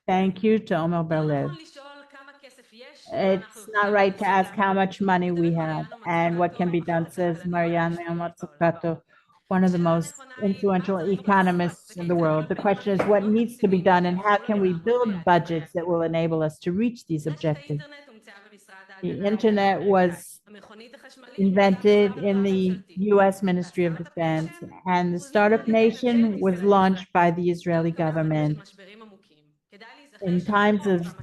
Thank you to Omer Berlev. It's not right to ask how much money we have and what can be done, says Mariana Mazzucato, one of the most influential economists in the world. The question is what needs to be done and how can we build budgets that will enable us to reach these objectives? The internet was invented in the US Ministry of Defense, and the Startup Nation was launched by the Israeli government. In times of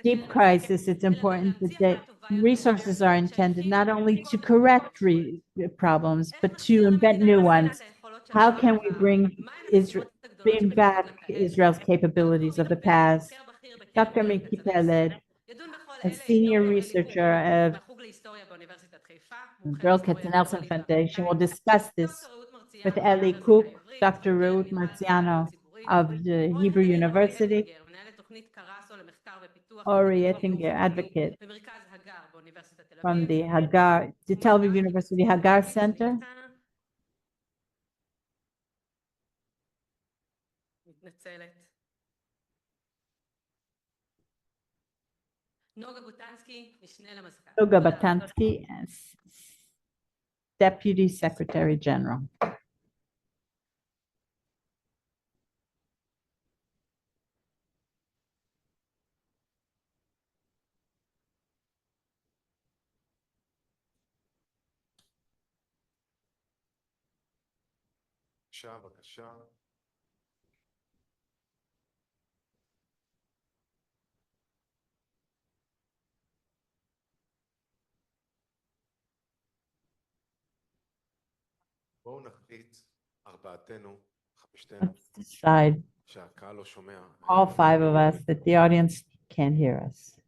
deep crisis, it's important that resources are intended not only to correct problems, but to invent new ones. How can we bring back Israel's capabilities of the past? Dr. Miki Peled, a senior researcher of the Berl Katznelson Foundation, will discuss this with Eli Cook, Dr. Ruth Marziano of the Hebrew University, Ori Ettinger, advocate from the Tel Aviv University Hagar Center. Noga Batansky, Deputy Secretary General. Let's decide, all five of us, that the audience can't hear us.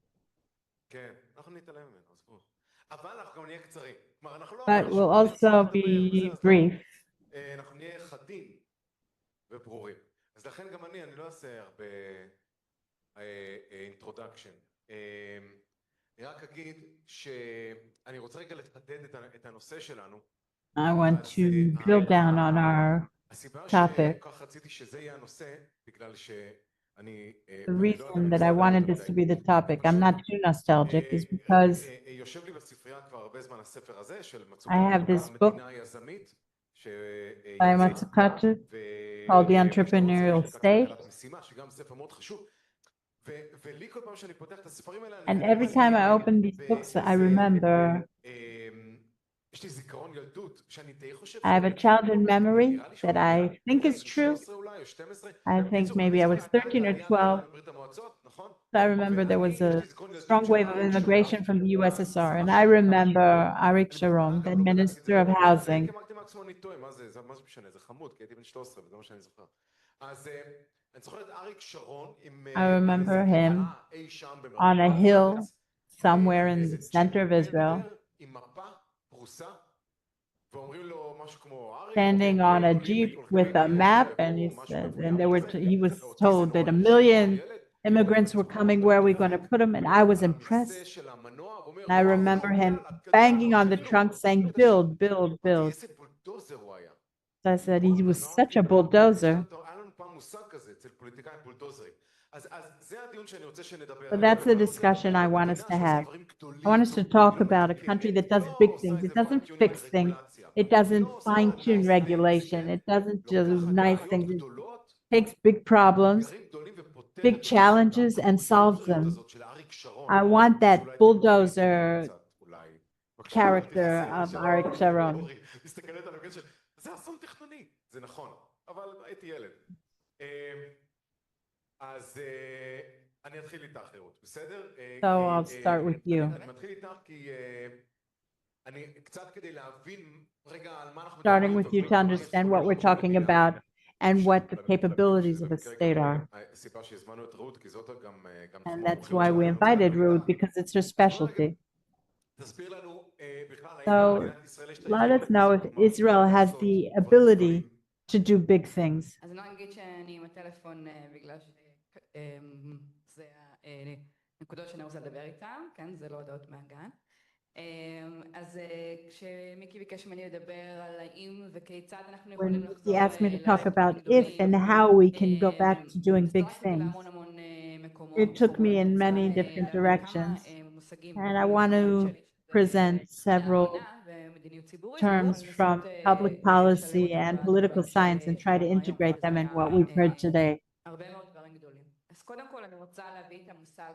But we'll also be brief. אז לכן גם אני לא אעשה הרבה introduction. אני רק אגיד שאני רוצה רגע לחדד את הנושא שלנו. I want to drill down on our topic. The reason that I wanted this to be the topic, I'm not too nostalgic, is because I have this book by Mazzucato called The Entrepreneurial State. And every time I open these books, I remember I have a childhood memory that I think is true. I think maybe I was 13 or 12. I remember there was a strong wave of immigration from the USSR. And I remember Arik Sharon, the Minister of Housing. I remember him on a hill somewhere in the center of Israel, standing on a jeep with a map, and he said, and he was told that 1 million immigrants were coming. Where are we going to put them? And I was impressed. And I remember him banging on the trunk saying, "Build, build, build." So I said, he was such a bulldozer. So that's the discussion I want us to have. I want us to talk about a country that does big things. It doesn't fix things. It doesn't fine-tune regulation. It doesn't do nice things. It takes big problems, big challenges, and solves them. I want that bulldozer character of Arik Sharon. So I'll start with you. Starting with you to understand what we're talking about and what the capabilities of a state are. And that's why we invited Ruth, because it's her specialty. So let us know if Israel has the ability to do big things. נקודות שאני רוצה לדבר איתם, כן, זה לא הודעות מהגן. אז כשמיקי ביקש ממני לדבר על האם וכיצד אנחנו When יכולים he לחזור asked me to talk about לפרויקטים if and גדולים, how we can go back to doing big הצטרפתי things, להמון מקומות. it took me in אני many רוצה different להביא כמה directions, מושגים and I מהעולם want to שלי, שזה present several האמנה ומדיניות ציבורית, terms ונוכל from לנסות public לשלב policy אותם and בדבר political science and try to שדיברנו היום, integrate וזה them in היה what we've heard today. הרבה מאוד דברים גדולים. אז קודם כל אני רוצה להביא את המושג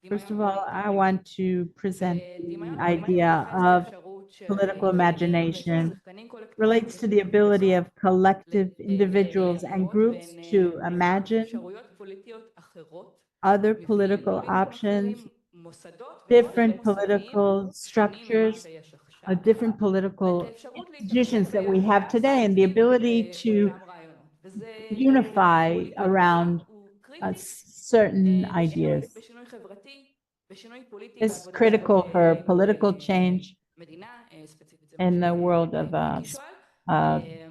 First of דמיון all, פוליטי. I want to present ודמיון the פוליטי idea מתייחס of לאפשרות של political יחידים ושל imagination, שחקנים קולקטיביים relates to the ability of collective individuals and להשוות groups בין to imagine אפשרויות פוליטיות אחרות, other מבנים political פוליטיים options, אחרים, מוסדות different מוסדיים political שונים ממה structures, שיש עכשיו, different political ואת האפשרות institutions that we ביחד have today, and the סביב ability to אותם רעיונות. וזה unify פוליטי around הוא קריטי certain בשינוי ideas. חברתי, בשינוי פוליטי It's בעבודה critical for של political change מדינה, ספציפית זה in מה the world of שמיקי שואל.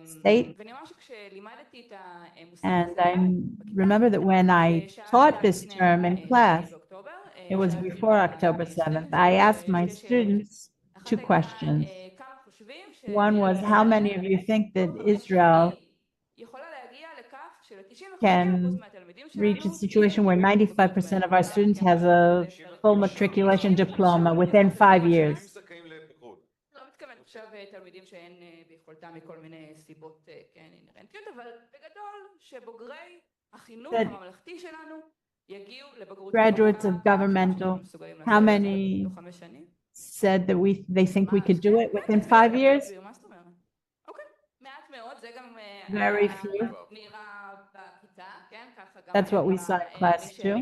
state. ואני אומר שכשלימדתי את המושג And הזה I בכיתה, remember that when I ושאלתי taught רק this לפני term in class, באוקטובר, it was שאלתי before October את 7th, הסטודנטים I שלי asked my שתי שאלות. students אחת two הייתה questions. כמה חושבים One was, how many of you think that Israel יכולה להגיע לכך של-95% can מהתלמידים reach a שלנו situation where 95% of our students has a full matriculation diploma within 5 years? לא מתכוונת עכשיו תלמידים שאין ביכולתם מכל מיני סיבות אינהרנטיות, אבל בגדול שבוגרי החינוך הממלכתי שלנו יגיעו לבגרות Graduates of governmental, how many said that they think we could do it within 5 years? מה זאת אומרת? אוקיי, מעט מאוד, זה גם Very few. נראה בכיתה, כן? ככה גם That's what we saw at class too.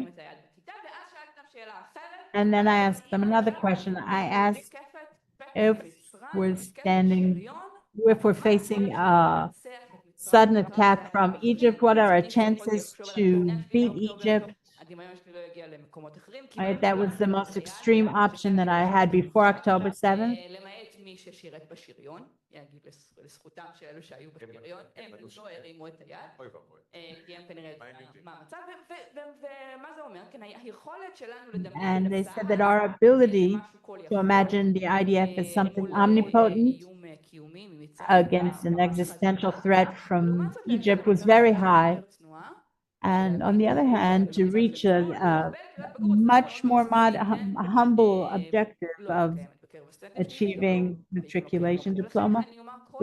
ואז שאלתי אותם שאלה אחרת. And then I asked them another question. I asked if we're standing, if we're facing a sudden attack from Egypt, what are our chances to beat Egypt? That was the most extreme option that I had before October 7th. למעט מי ששירת בשריון, יגיד לזכותם של אלו שהיו בשריון, הם לא הרימו את היד, כי הם כנראה מה המצב, ומה זה אומר? כן, היכולת שלנו לדמיין And they said that our ability to imagine the IDF as something omnipotent against an existential threat from Egypt was very high. And on the other hand, to reach a much more humble objective of achieving matriculation diploma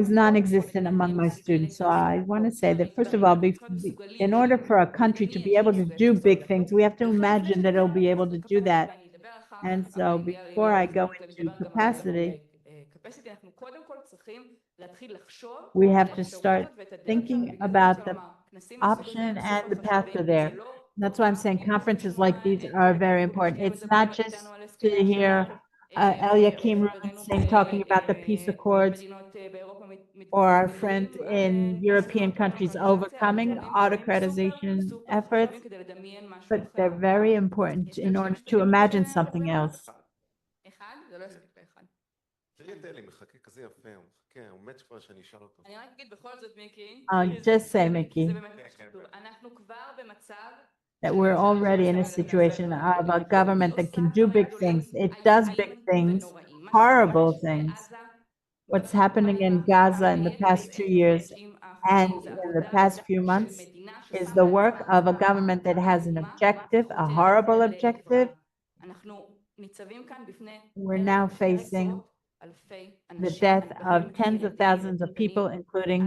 is non-existent among my students. So I want to say that, first of all, in order for a country to be able to do big things, we have to imagine that it'll be able to do that. And so before I go into capacity, we have to start thinking about the option and the path to there. That's why I'm saying conferences like these are very important. It's not just to hear Eliakim Rubinstein talking about the peace accords or our friends in European countries overcoming autocratization efforts, but they're very important in order to imagine something else. Just say, Mickey, that we're already in a situation of a government that can do big things. It does big things, horrible things. What's happening in Gaza in the past 2 years and in the past few months is the work of a government that has an objective, a horrible objective. We're now facing the death of tens of thousands of people, including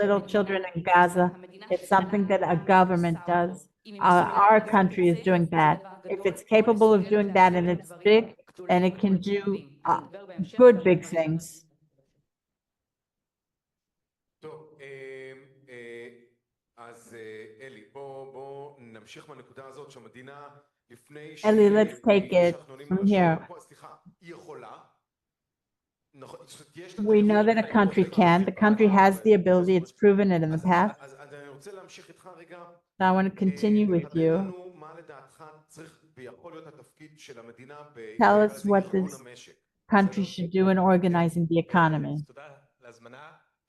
little children in Gaza. It's something that a government does. Our country is doing that. If it's capable of doing that and it's big, then it can do good big things. טוב, אז אלי, בוא נמשיך מהנקודה הזאת שהמדינה לפני Eli, let's take it from here. סליחה, היא יכולה. We know that a country can. The country has the ability. It's proven it in the past. אז אני רוצה להמשיך איתך רגע. So I want to continue with you. מה לדעתך צריך ויכול להיות התפקיד של המדינה Tell us what this country should do in organizing the economy.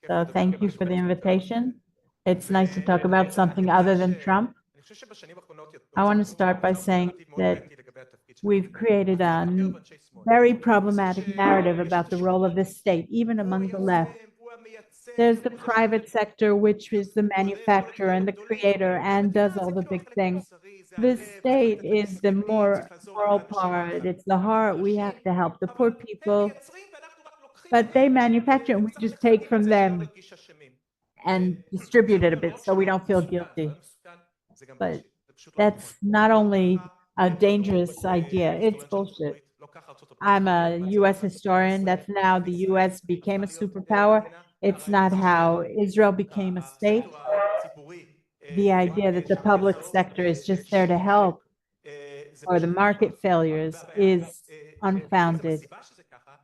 So thank you for the invitation. It's nice to talk about something other than Trump. I want to start by saying that we've created a very problematic narrative about the role of the state, even among the left. There's the private sector, which is the manufacturer and the creator and does all the big things. The state is the more moral part. It's the heart. We have to help the poor people, but they manufacture and we just take from them and distribute it a bit so we don't feel guilty. But that's not only a dangerous idea, it's bullshit. I'm a US historian. That's now the US became a superpower. It's not how Israel became a state. The idea that the public sector is just there to help or the market failures is unfounded.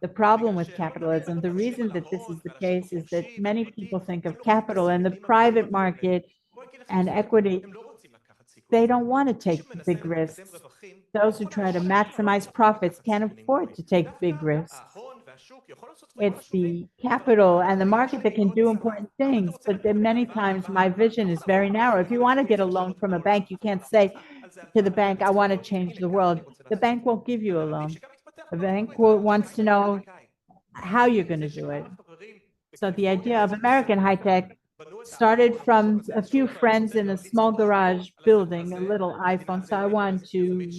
The problem with capitalism, the reason that this is the case is that many people think of capital and the private market and equity. They don't want to take big risks. Those who try to maximize profits can't afford to take big risks. It's the capital and the market that can do important things, but then many times my vision is very narrow. If you want to get a loan from a bank, you can't say to the bank, I want to change the world. The bank won't give you a loan. The bank wants to know how you're going to do it. So the idea of American high tech started from a few friends in a small garage building a little iPhone. So I want to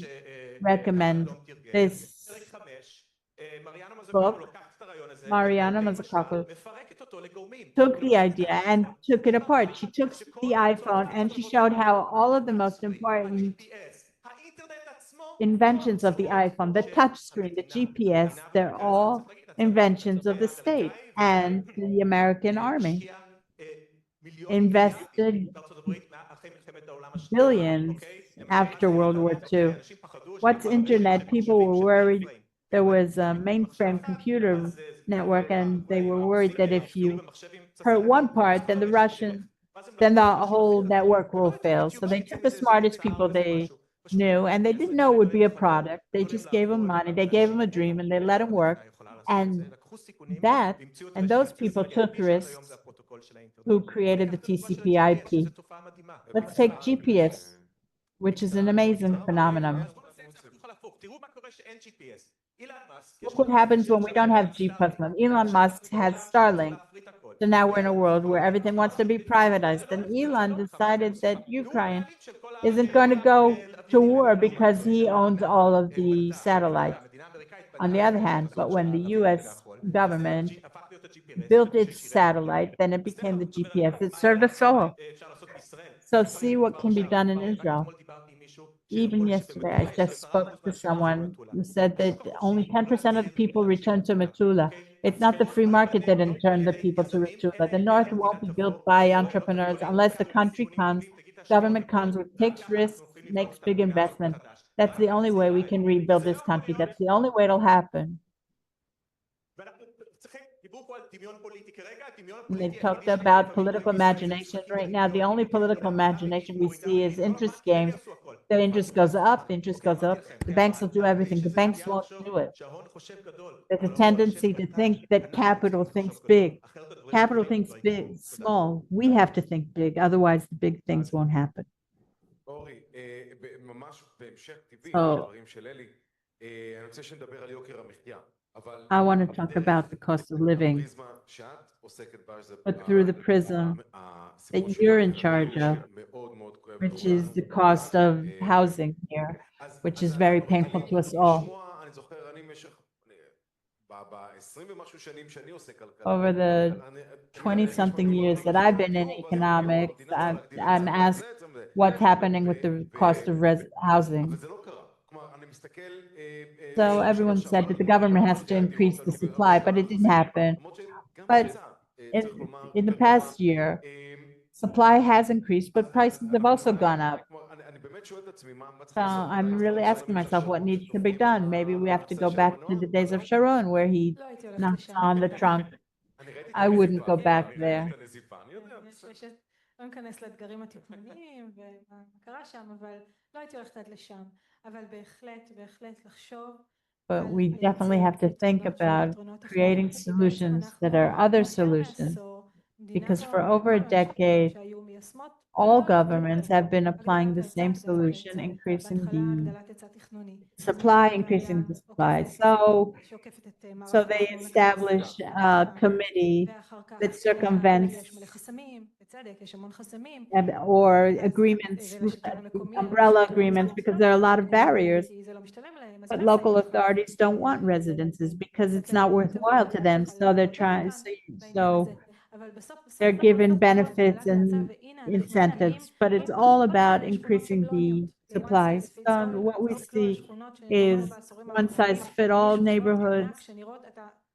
recommend this book. Mariana Mazzucato took the idea and took it apart. She took the iPhone and she showed how all of the most important inventions of the iPhone, the touch screen, the GPS, they're all inventions of the state, and the American army invested billions after World War II. What's internet? People were worried. There was a mainframe computer network, and they were worried that if you hurt one part, then the whole network will fail. So they took the smartest people they knew, and they didn't know it would be a product. They just gave them money, they gave them a dream, and they let them work. And those people took risks who created the TCP/IP. Let's take GPS, which is an amazing phenomenon. Look what happens when we don't have GPS. Elon Musk has Starlink. So now we're in a world where everything wants to be privatized. And Elon decided that Ukraine isn't going to go to war because he owns all of the satellites. On the other hand, but when the US government built its satellite, then it became the GPS. It served us all. So see what can be done in Israel. Even yesterday, I just spoke to someone who said that only 10% of the people return to Metula. It's not the free market that return the people to Metula. The North won't be built by entrepreneurs unless the country comes, government comes, takes risks, makes big investments. That's the only way we can rebuild this country. That's the only way it'll happen. And they talked about political imagination. Right now, the only political imagination we see is interest games. The interest goes up, the interest goes up. The banks will do everything. The banks won't do it. There's a tendency to think that capital thinks big. Capital thinks big, small. We have to think big, otherwise the big things won't happen. So, I want to talk about the cost of living, but through the prism that you're in charge of, which is the cost of housing here, which is very painful to us all. Over the 20-something years that I've been in economics, I'm asked what's happening with the cost of housing. So everyone said that the government has to increase the supply, but it didn't happen. But in the past year, supply has increased, but prices have also gone up. So I'm really asking myself what needs to be done. Maybe we have to go back to the days of Sharon where he knocks on the trunk. I wouldn't go back there. לא ניכנס לאתגרים התכנוניים ומה קרה שם, אבל לא הייתי הולכת עד לשם. אבל בהחלט לחשוב. But we definitely have to think about creating solutions that are other solutions. Because for over a decade, all governments have been applying the same solution, increasing the supply, increasing the supply. So they establish a committee that circumvents or agreements, umbrella agreements, because there are a lot of barriers. But local authorities don't want residences because it's not worthwhile to them. So they're trying, so they're given benefits and incentives, but it's all about increasing the supply. So what we see is one size fit all neighborhoods,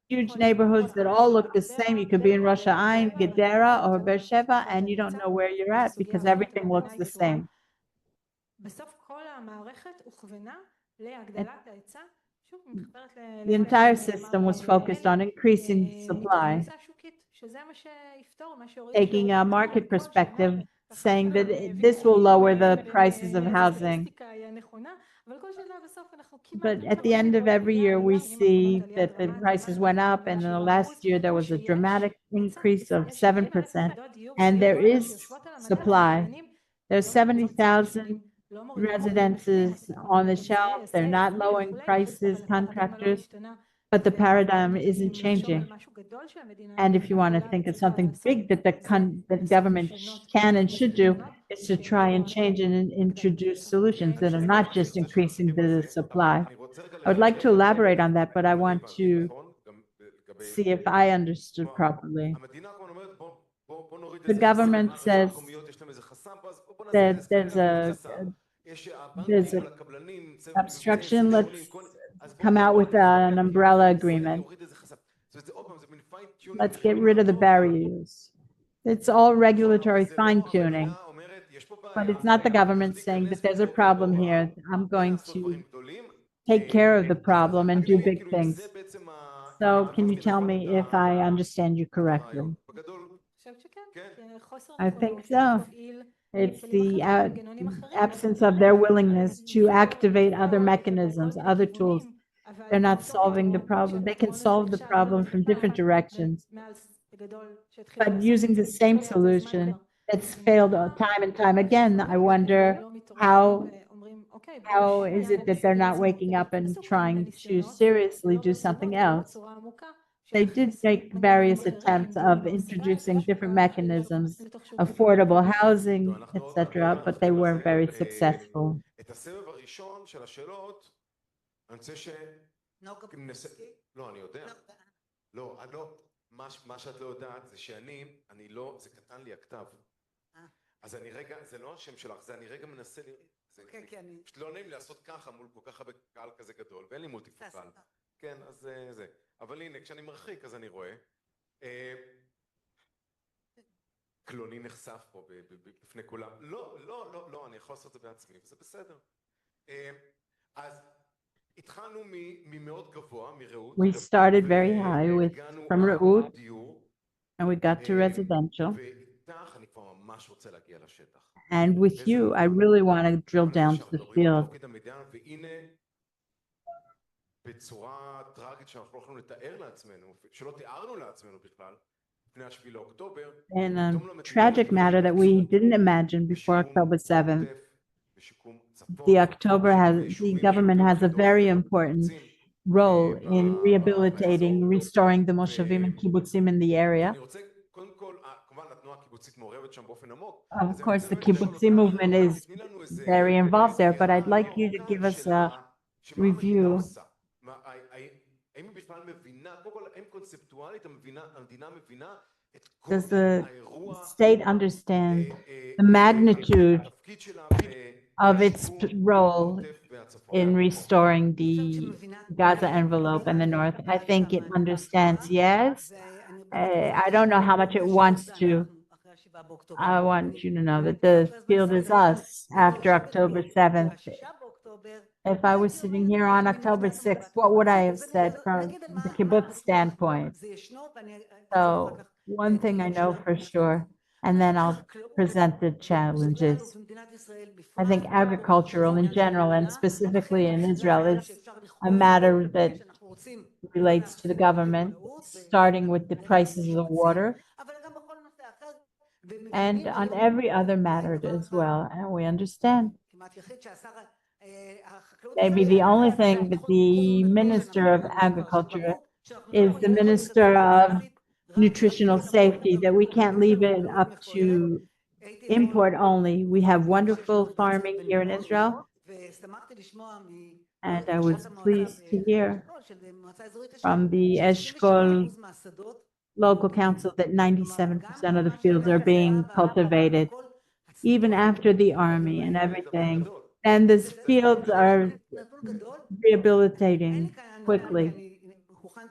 huge neighborhoods that all look the same. You could be in Rosh Hashanah, Gedera, or Beersheba, and you don't know where you're at because everything looks the same. The entire system was focused on increasing supply, taking a market perspective, saying that this will lower the prices of housing. But at the end of every year, we see that the prices went up, and in the last year, there was a dramatic increase of 7%. And there is supply. There's 70,000 residences on the shelf. They're not lowering prices, contractors, but the paradigm isn't changing. And if you want to think of something big that the government can and should do, is to try and change and introduce solutions that are not just increasing the supply. I would like to elaborate on that, but I want to see if I understood properly. The government says that there's a obstruction. Let's come out with an umbrella agreement. Let's get rid of the barriers. It's all regulatory fine-tuning, but it's not the government saying that there's a problem here. I'm going to take care of the problem and do big things. So can you tell me if I understand you correctly? I think so. It's the absence of their willingness to activate other mechanisms, other tools. They're not solving the problem. They can solve the problem from different directions. But using the same solution that's failed time and time again, I wonder how is it that they're not waking up and trying to seriously do something else? They did make various attempts of introducing different mechanisms, affordable housing, etc., but they weren't very successful. לא, אני יודע. לא, מה שאת לא יודעת זה אני לא, זה קטן לי הכתב. אז אני רגע, זה לא השם שלך, זה אני רגע מנסה, פשוט לא נעים לעשות ככה מול כל כך הרבה קהל כזה גדול, ואין לי מולטיפוקל. כן, אז זה. אבל הנה, כשאני מרחיק אז אני רואה. קלוני נחשף פה בפני כולם. לא, אני יכול לעשות את זה בעצמי, וזה בסדר. אז we started very high from Reut, and we got to residential. And with you, I really want to drill down to the field. In a tragic matter that we didn't imagine before October 7th, the government has a very important role in rehabilitating, restoring the moshavim and kibbutzim in the area. Of course, the kibbutzim movement is very involved there, but I'd like you to give us a review. Does the state understand the magnitude of its role in restoring the Gaza envelope and the north? I think it understands, yes. I don't know how much it wants to. I want you to know that the field is us after October 7th. If I was sitting here on October 6th, what would I have said from the kibbutz standpoint? So one thing I know for sure, and then I'll present the challenges. I think agricultural in general, and specifically in Israel, is a matter that relates to the government, starting with the prices of the water, and on every other matter as well. And we understand. Maybe the only thing that the Minister of Agriculture is the Minister of Nutritional Safety, that we can't leave it up to import only. We have wonderful farming here in Israel, and I was pleased to hear from the Eshkol local council that 97% of the fields are being cultivated, even after the army and everything. And these fields are rehabilitating quickly.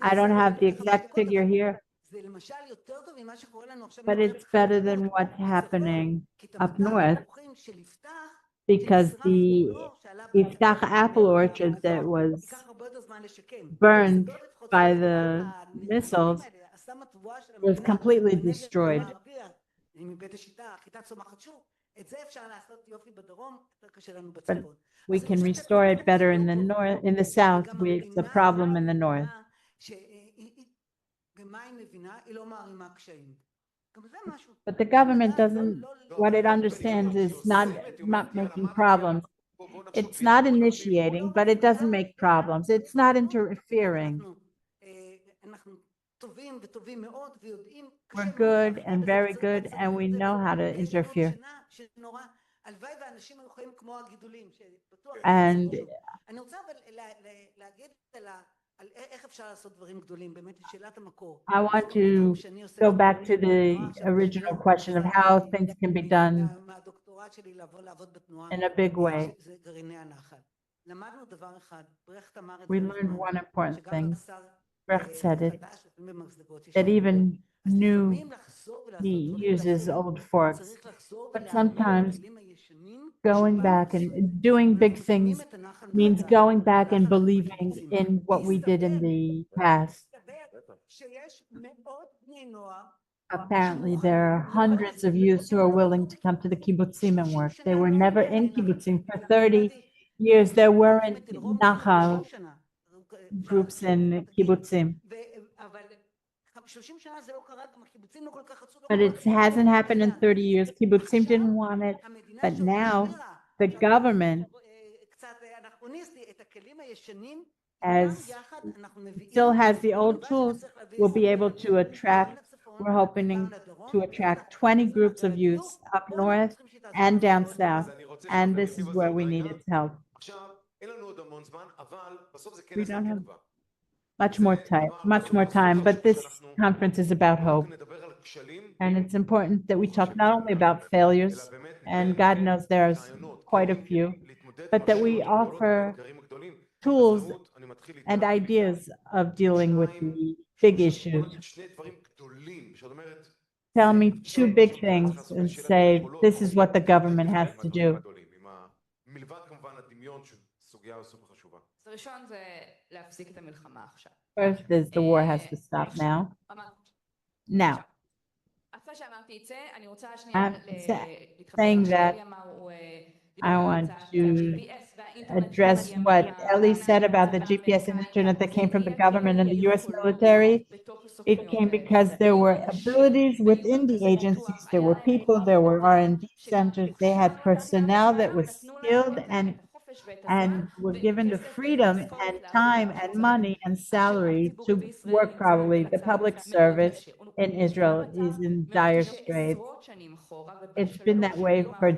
I don't have the exact figure here, but it's better than what's happening up north, because the Iftach apple orchard that was burned by the missiles was completely destroyed. But we can restore it better in the north, in the south. It's a problem in the north. But the government doesn't, what it understands is not making problems. It's not initiating, but it doesn't make problems. It's not interfering. We're good and very good, and we know how to interfere. And I want to go back to the original question of how things can be done in a big way. We learned one important thing. Brecht said it, that even new he uses old forks, but sometimes going back and doing big things means going back and believing in what we did in the past. Apparently, there are hundreds of youths who are willing to come to the kibbutzim and work. They were never in kibbutzim for 30 years. There weren't Nachal groups in kibbutzim. But it hasn't happened in 30 years. Kibbutzim didn't want it. But now the government still has the old tools, will be able to attract, we're hoping to attract 20 groups of youth up north and down south. And this is where we need its help. We don't have much more time, but this conference is about hope. And it's important that we talk not only about failures, and God knows there's quite a few, but that we offer tools and ideas of dealing with the big issues. Tell me two big things and say, this is what the government has to do. First is the war has to stop now. Now, I'm saying that I want to address what Ellie said about the GPS and internet that came from the government and the US military. It came because there were abilities within the agencies. There were people, there were R&D centers. They had personnel that was skilled and were given the freedom and time and money and salary to work properly. The public service in Israel is in dire straits. It's been that way for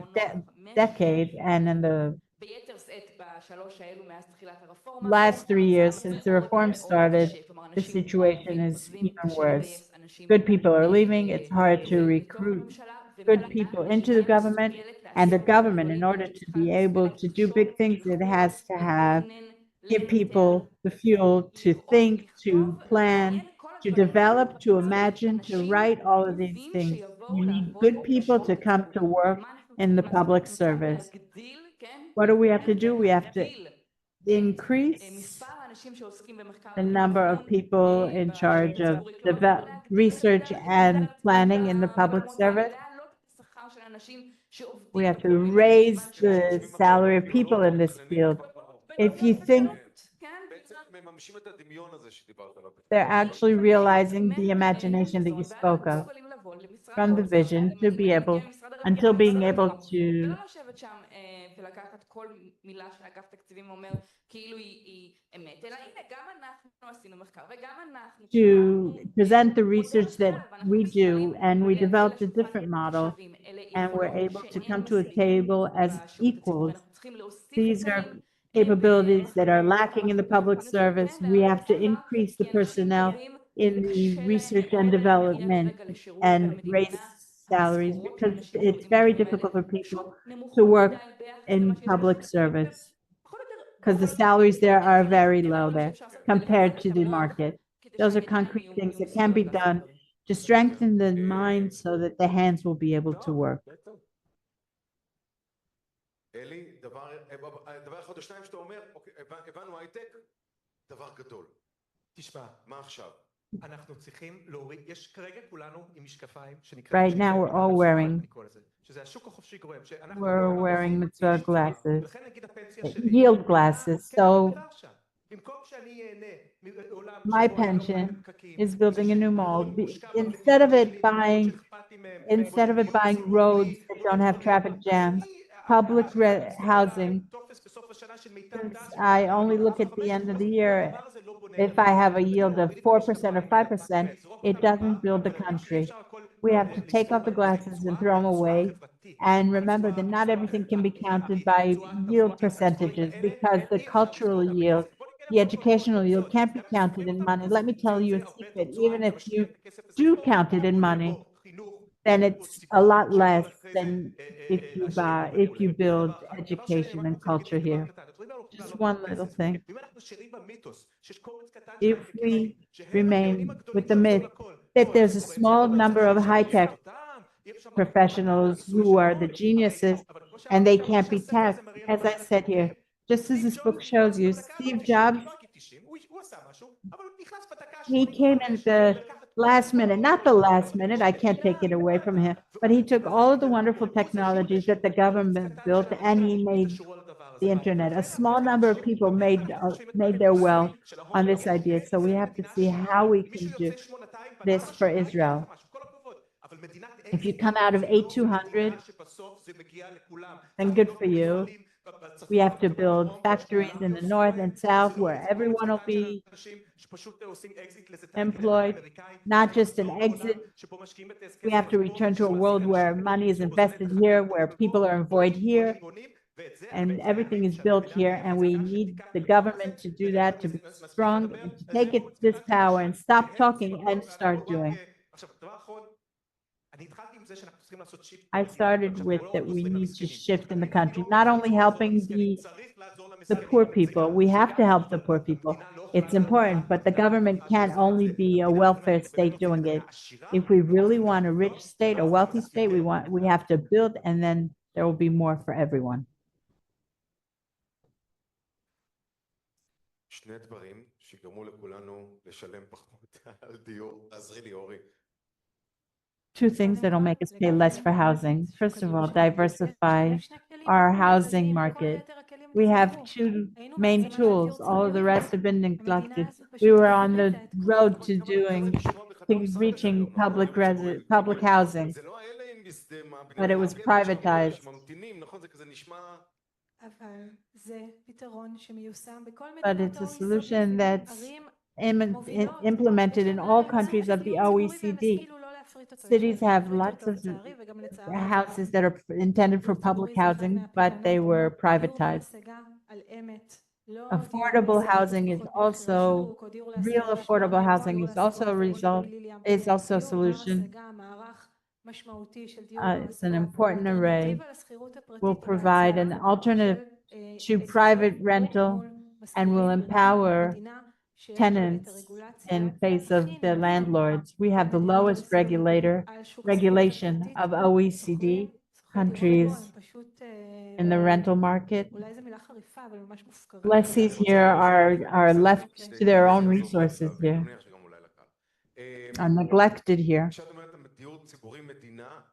decades, and in the last 3 years since the reform started, the situation is even worse. Good people are leaving. It's hard to recruit good people into the government, and the government, in order to be able to do big things, it has to give people the fuel to think, to plan, to develop, to imagine, to write all of these things. You need good people to come to work in the public service. What do we have to do? We have to increase the number of people in charge of research and planning in the public service. We have to raise the salary of people in this field. If you think they're actually realizing the imagination that you spoke of, from the vision to be able, until being able to ולא לשבת שם ולקחת כל מילה שאגף תקציבים אומר כאילו היא אמת, אלא הנה גם אנחנו עשינו מחקר וגם אנחנו present the research that we do, and we developed a different model, and we're able to come to a table as equals. These are capabilities that are lacking in the public service. We have to increase the personnel in the research and development and raise salaries, because it's very difficult for people to work in public service, because the salaries there are very low there compared to the market. Those are concrete things that can be done to strengthen the mind so that the hands will be able to work. אלי, דבר אחד או שניים שאתה אומר, הבנו הייטק, דבר גדול. תשמע, מה עכשיו? אנחנו צריכים להוריד, יש כרגע כולנו עם משקפיים שנקרא... Right now we're all wearing, שזה השוק החופשי גורם. we're wearing mitzvah glasses, yield glasses. So my pension is building a new mold. Instead of it buying roads that don't have traffic jams, public housing, since I only look at the end of the year, if I have a yield of 4% or 5%, it doesn't build the country. We have to take off the glasses and throw them away. And remember that not everything can be counted by yield percentages, because the cultural yield, the educational yield can't be counted in money. Let me tell you a secret, even if you do count it in money, then it's a lot less than if you build education and culture here. Just one little thing. If we remain with the myth that there's a small number of high-tech professionals who are the geniuses and they can't be taxed, as I said here, just as this book shows you, Steve Jobs, he came in at the last minute, not the last minute, I can't take it away from him, but he took all of the wonderful technologies that the government built and he made the internet. A small number of people made their wealth on this idea. So we have to see how we can do this for Israel. If you come out of 8200, then good for you. We have to build factories in the north and south where everyone will be employed, not just an exit. We have to return to a world where money is invested here, where people are employed here, and everything is built here, and we need the government to do that, to be strong, and to take this power and stop talking and start doing. I started with that we need to shift in the country, not only helping the poor people. We have to help the poor people. It's important, but the government can't only be a welfare state doing it. If we really want a rich state, a wealthy state, we have to build, and then there will be more for everyone. שני דברים שיגרמו לכולנו לשלם פחות על דיור. תעזרי לי, אורי. Two things that'll make us pay less for housing. First of all, diversify our housing market. We have two main tools. All of the rest have been neglected. We were on the road to reaching public housing, but it was privatized. But it's a solution that's implemented in all countries of the OECD. Cities have lots of houses that are intended for public housing, but they were privatized. Affordable housing is also, real affordable housing is also a solution. It's an important array. Will provide an alternative to private rental and will empower tenants in face of the landlords. We have the lowest regulation of OECD countries in the rental market. Lessees here are left to their own resources here, are neglected here.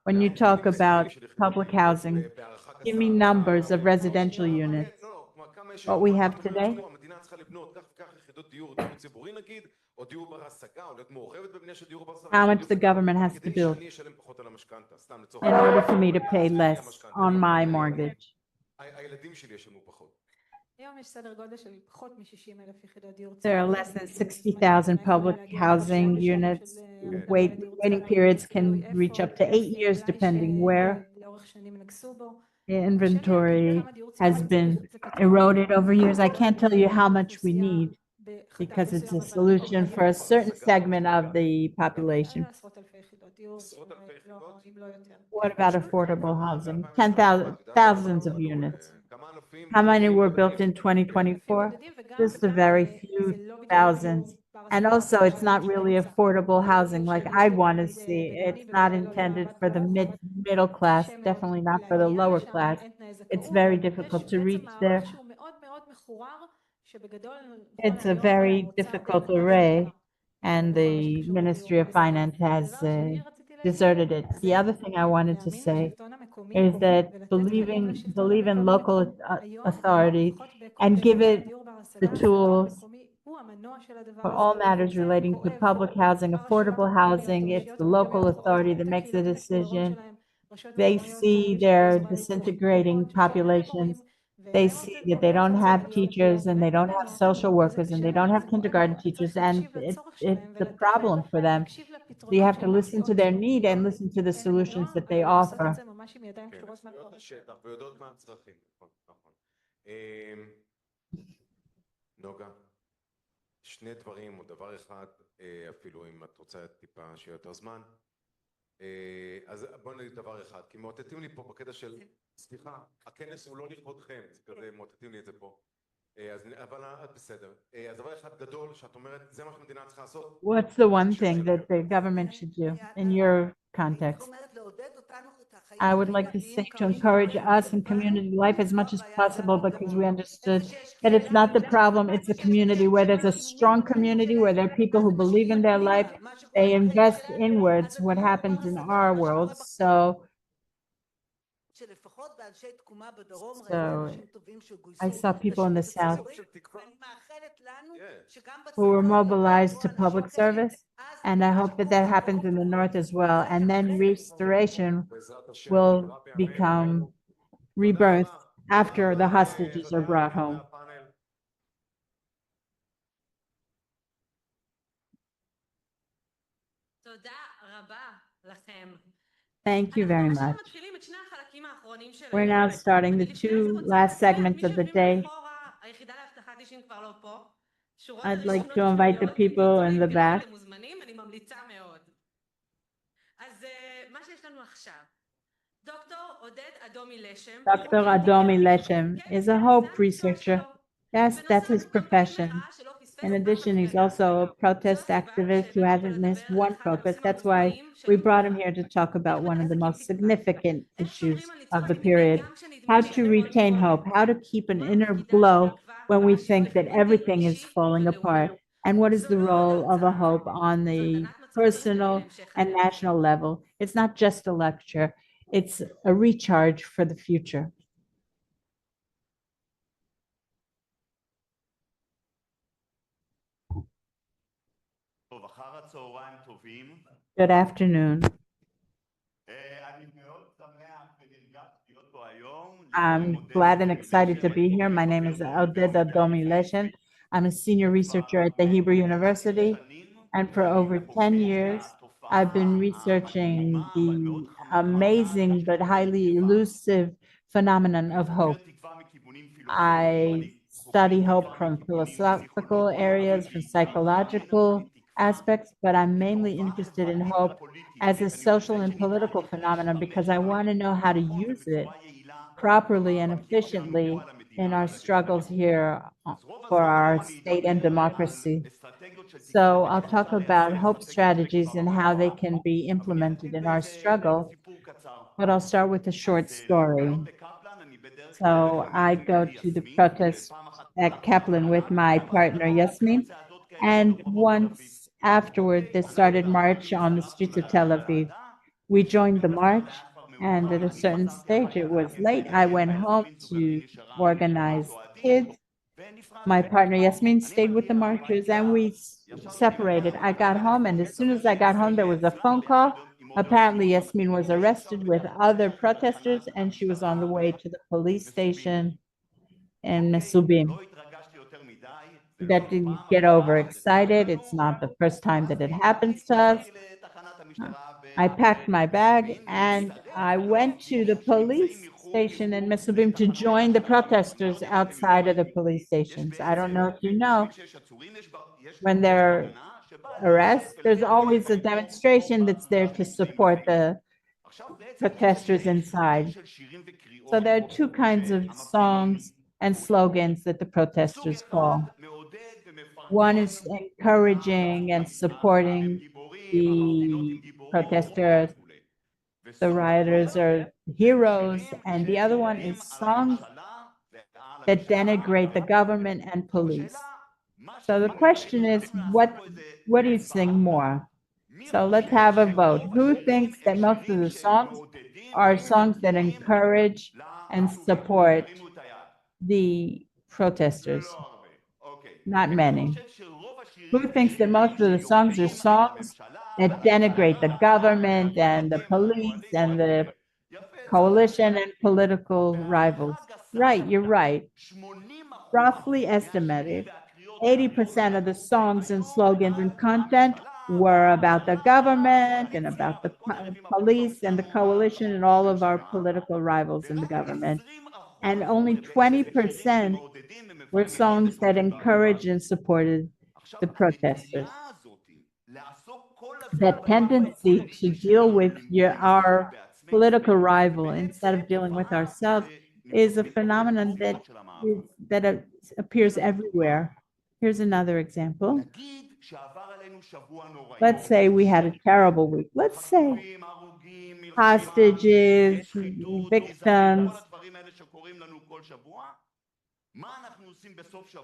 When you talk about public housing, give me numbers of residential units. What we have today? או דיור בר השגה, או להיות מעורבת בבנייה של דיור בר השגה. How much the government has to כדי build שאני אשלם פחות על המשכנתה, סתם לצורך in order for me to pay less on my mortgage. הילדים שלי ישלמו פחות. היום יש סדר גודל של פחות מ-60,000 יחידות דיור There are less than 60,000 public housing units. Waiting periods can reach up to 8 years depending where. The inventory has been eroded over years. I can't tell you how much we need because it's a solution for a certain segment of the population. What about affordable housing? 10,000, thousands of units. How many were built in 2024? Just a very few thousands. And also, it's not really affordable housing like I'd want to see. It's not intended for the middle class, definitely not for the lower class. It's very difficult to reach there. It's a very difficult array, and the Ministry of Finance has deserted it. The other thing I wanted to say is that believe in local authority and give it the tools for all matters relating to public housing, affordable housing. It's the local authority that makes the decision. They see their disintegrating populations. They see that they don't have teachers and they don't have social workers and they don't have kindergarten teachers, and it's a problem for them. So you have to listen to their need and listen to the solutions that they offer. נוגה, שני דברים, או דבר אחד, אפילו אם את רוצה טיפה שיהיה יותר זמן. אז בואו נגיד דבר אחד, כי מאותתים לי פה בקטע של, סליחה, הכנס הוא לא לכבודכם, זה כזה, מאותתים לי את זה פה. אבל בסדר. אז דבר אחד גדול, שאת אומרת, זה מה שהמדינה צריכה לעשות. What's the one thing that the government should do in your context? I would like to say to encourage us in community life as much as possible, because we understood that it's not the problem, it's the community. Where there's a strong community, where there are people who believe in their life, they invest inwards what happens in our world. So I saw people in the South who were mobilized to public service, and I hope that that happens in the North as well. And then restoration will become rebirth after the hostages are brought home. Thank you very much. We're now starting the two last segments of the day. I'd like to invite the people in the back. Dr. Adomi Leshem is a hope researcher. Yes, that's his profession. In addition, he's also a protest activist who hasn't missed one protest. That's why we brought him here to talk about one of the most significant issues of the period: how to retain hope, how to keep an inner glow when we think that everything is falling apart, and what is the role of a hope on the personal and national level. It's not just a lecture, it's a recharge for the future. Good afternoon. I'm glad and excited to be here. My name is Oded Adomi Leshen. I'm a senior researcher at the Hebrew University, and for over 10 years, I've been researching the amazing but highly elusive phenomenon of hope. I study hope from philosophical areas, from psychological aspects, but I'm mainly interested in hope as a social and political phenomenon because I want to know how to use it properly and efficiently in our struggles here for our state and democracy. So I'll talk about hope strategies and how they can be implemented in our struggle, but I'll start with a short story. So I go to the protest at Kaplan with my partner Yasmin, and once afterward they started march on the streets of Tel Aviv. We joined the march, and at a certain stage, it was late. I went home to organize kids, My partner Yasmin stayed with the marchers and we separated. I got home, and as soon as I got home, there was a phone call. Apparently, Yasmin was arrested with other protesters and she was on the way to the police station in Mesubim. That didn't get overexcited. It's not the first time that it happens to us. I packed my bag and I went to the police station in Mesubim to join the protesters outside of the police stations. I don't know if you know, when there are arrests, there's always a demonstration that's there to support the protesters inside. So there are two kinds of songs and slogans that the protesters call. One is encouraging and supporting the protesters. The rioters are heroes, and the other one is songs that denigrate the government and police. So the question is, what do you sing more? So let's have a vote. Who thinks that most of the songs are songs that encourage and support the protesters? Not many. Who thinks that most of the songs are songs that denigrate the government and the police and the coalition and political rivals? Right, you're right. Roughly estimated, 80% of the songs and slogans and content were about the government and about the police and the coalition and all of our political rivals in the government. And only 20% were songs that encouraged and supported the protesters. That tendency to deal with our political rival instead of dealing with ourselves is a phenomenon that appears everywhere. Here's another example. Let's say we had a terrible week. Let's say hostages, victims.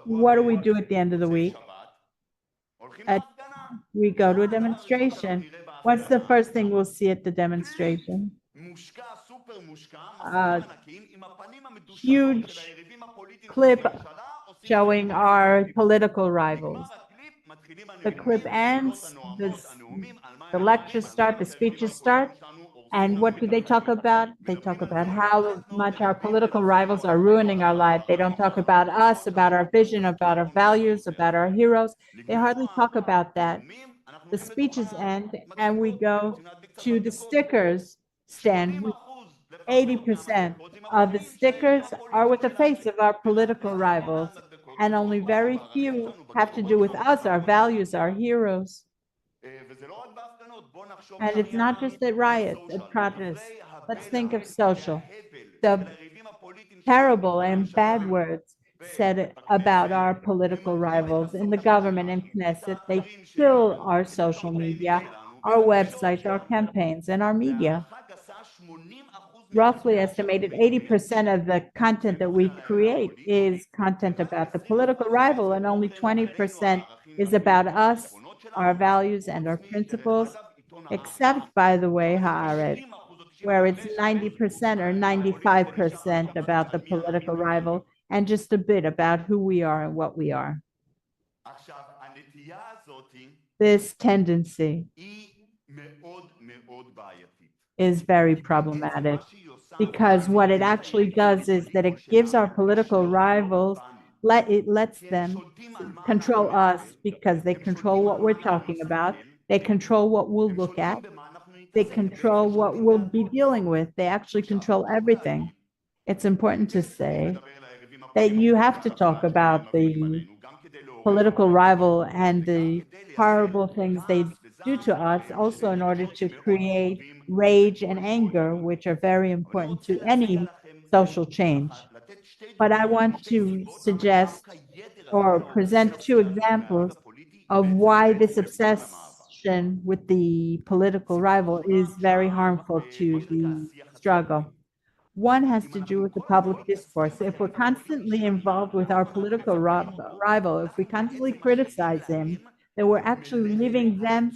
What do we do at the end of the week? We go to a demonstration. What's the first thing we'll see at the demonstration? A huge clip showing our political rivals. The clip ends, the lectures start, the speeches start, and what do they talk about? They talk about how much our political rivals are ruining our life. They don't talk about us, about our vision, about our values, about our heroes. They hardly talk about that. The speeches end, and we go to the stickers stand. 80% of the stickers are with the face of our political rivals, and only very few have to do with us, our values, our heroes. And it's not just at riots, at protests. Let's think of social. The terrible and bad words said about our political rivals in the government and Knesset. They fill our social media, our websites, our campaigns, and our media. Roughly estimated 80% of the content that we create is content about the political rival, and only 20% is about us, our values, and our principles, except, by the way, Haaretz, where it's 90% or 95% about the political rival and just a bit about who we are and what we are. This tendency is very problematic because what it actually does is that it gives our political rivals, it lets them control us because they control what we're talking about. They control what we'll look at. They control what we'll be dealing with. They actually control everything. It's important to say that you have to talk about the political rival and the horrible things they do to us also in order to create rage and anger, which are very important to any social change. But I want to suggest or present two examples of why this obsession with the political rival is very harmful to the struggle. One has to do with the public discourse. If we're constantly involved with our political rival, if we constantly criticize him, that we're actually leaving them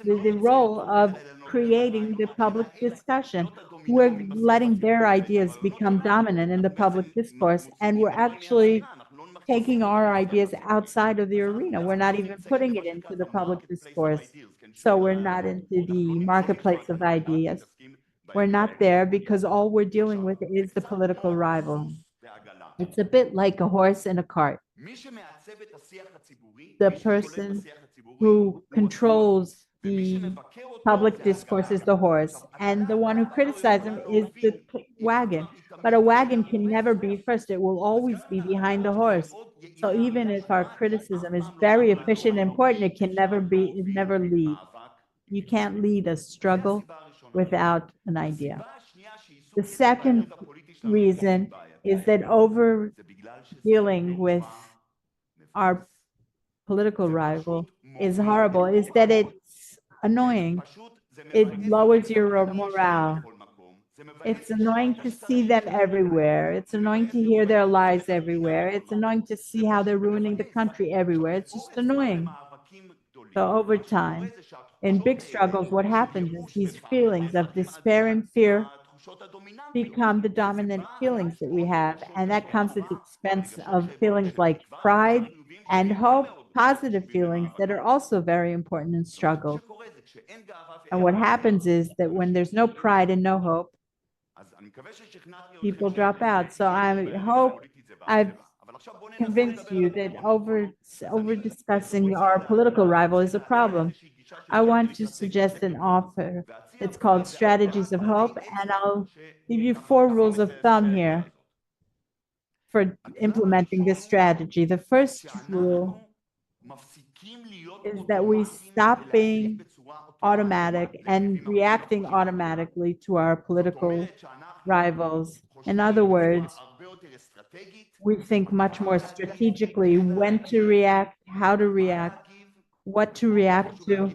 the role of creating the public discussion. We're letting their ideas become dominant in the public discourse, and we're actually taking our ideas outside of the arena. We're not even putting it into the public discourse. So we're not into the marketplace of ideas. We're not there because all we're dealing with is the political rival. It's a bit like a horse in a cart. The person who controls the public discourse is the horse, and the one who criticizes him is the wagon. But a wagon can never be first, it will always be behind the horse. So even if our criticism is very efficient and important, it can never be, it never lead. You can't lead a struggle without an idea. The second reason is that over dealing with our political rival is horrible, is that it's annoying. It lowers your morale. It's annoying to see them everywhere. It's annoying to hear their lies everywhere. It's annoying to see how they're ruining the country everywhere. It's just annoying. So over time, in big struggles, what happens is these feelings of despair and fear become the dominant feelings that we have. And that comes at the expense of feelings like pride and hope, positive feelings that are also very important in struggle. And what happens is that when there's no pride and no hope, people drop out. So I hope I've convinced you that over discussing our political rival is a problem. I want to suggest an offer. It's called Strategies of Hope, and I'll give you 4 rules of thumb here for implementing this strategy. The first rule is that we stop being automatic and reacting automatically to our political rivals. In other words, we think much more strategically when to react, how to react, what to react to.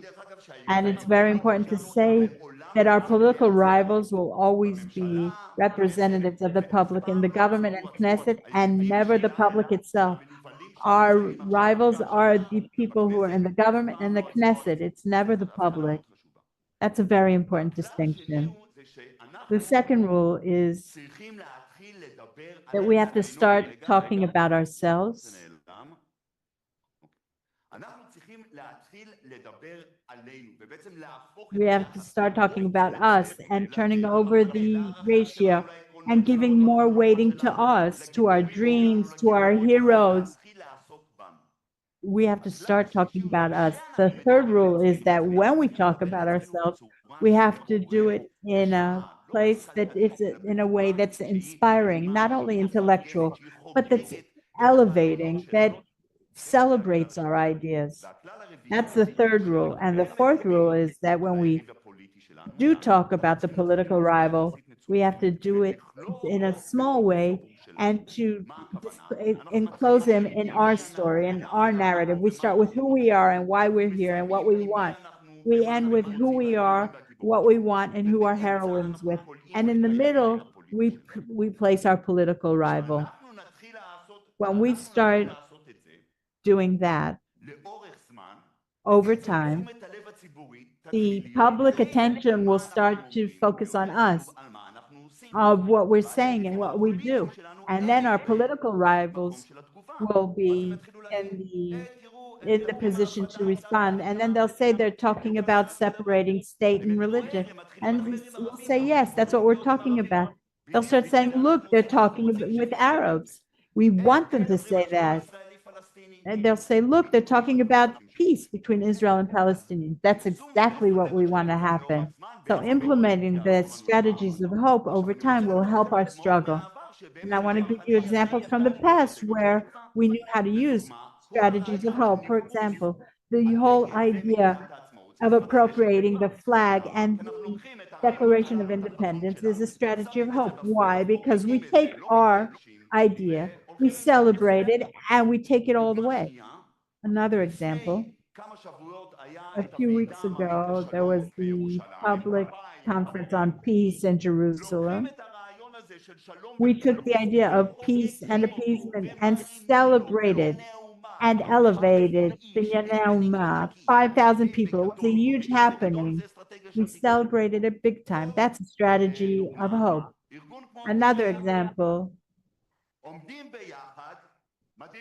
And it's very important to say that our political rivals will always be representatives of the public in the government and Knesset, and never the public itself. Our rivals are the people who are in the government and the Knesset. It's never the public. That's a very important distinction. The second rule is that we have to start talking about ourselves. We have to start talking about us and turning over the ratio and giving more weighting to us, to our dreams, to our heroes. We have to start talking about us. The third rule is that when we talk about ourselves, we have to do it in a place that is in a way that's inspiring, not only intellectual, but that's elevating, that celebrates our ideas. That's the third rule. And the fourth rule is that when we do talk about the political rival, we have to do it in a small way and to enclose him in our story, in our narrative. We start with who we are and why we're here and what we want. We end with who we are, what we want, and who our heroines with. And in the middle, we place our political rival. When we start doing that, over time, the public attention will start to focus on us, of what we're saying and what we do. And then our political rivals will be in the position to respond. And then they'll say they're talking about separating state and religion. And we'll say, yes, that's what we're talking about. They'll start saying, look, they're talking with Arabs. We want them to say that. And they'll say, look, they're talking about peace between Israel and Palestinians. That's exactly what we want to happen. So implementing the strategies of hope over time will help our struggle. And I want to give you examples from the past where we knew how to use strategies of hope. For example, the whole idea of appropriating the flag and the Declaration of Independence is a strategy of hope. Why? Because we take our idea, we celebrate it, and we take it all the way. Another example, a few weeks ago, there was the public conference on peace in Jerusalem. We took the idea of peace and appeasement and celebrated and elevated Binyana Uma, 5,000 people. It was a huge happening. We celebrated it big time. That's a strategy of hope. Another example,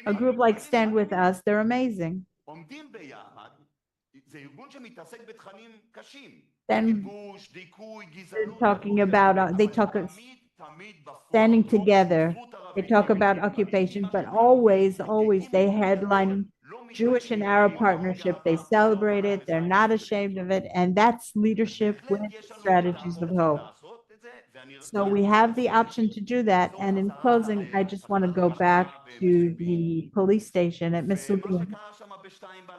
a group like Stand With Us, they're amazing. Then they're talking about, they talk standing together. They talk about occupation, but always they headline Jewish and Arab partnership. They celebrate it. They're not ashamed of it. And that's leadership with strategies of hope. So we have the option to do that. And in closing, I just want to go back to the police station at Misulim.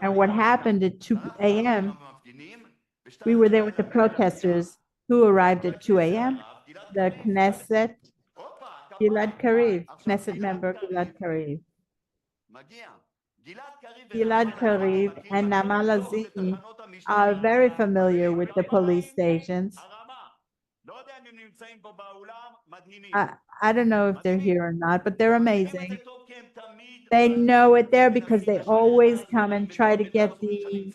And what happened at 2 a.m., we were there with the protesters who arrived at 2 a.m. The Knesset, Gilad Kariv, Knesset member Gilad Kariv. Gilad Kariv and Naama Lazimi are very familiar with the police stations. I don't know if they're here or not, but they're amazing. They know it there because they always come and try to get the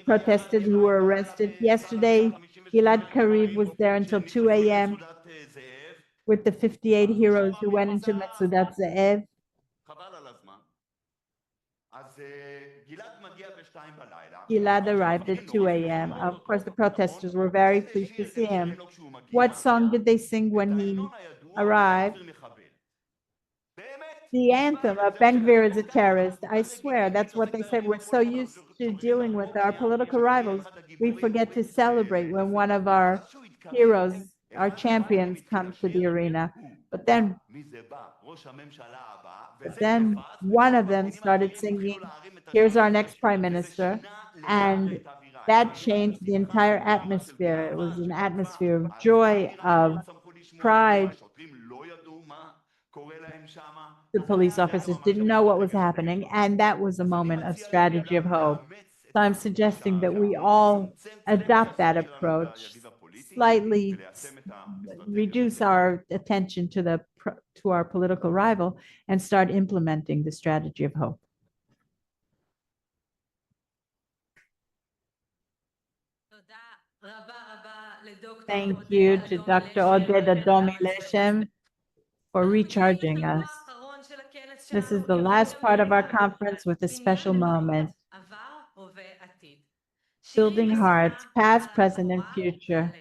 protesters who were arrested. Yesterday, Gilad Kariv was there until 2 a.m. with the 58 heroes who went into Metzudat Ze'ev. Gilad arrived at 2 a.m. Of course, the protesters were very pleased to see him. What song did they sing when he arrived? The anthem of Ben Gvir is a terrorist. I swear, that's what they said. We're so used to dealing with our political rivals, we forget to celebrate when one of our heroes, our champions, come to the arena. But then one of them started singing, "Here's our next prime minister," and that changed the entire atmosphere. It was an atmosphere of joy, of pride. The police officers didn't know what was happening, and that was a moment of strategy of hope. So I'm suggesting that we all adopt that approach, slightly reduce our attention to our political rival, and start implementing the strategy of hope. Thank you to Dr. Oded Adomi Leshem for recharging us. This is the last part of our conference with a special moment. Building hearts, past, present, and future.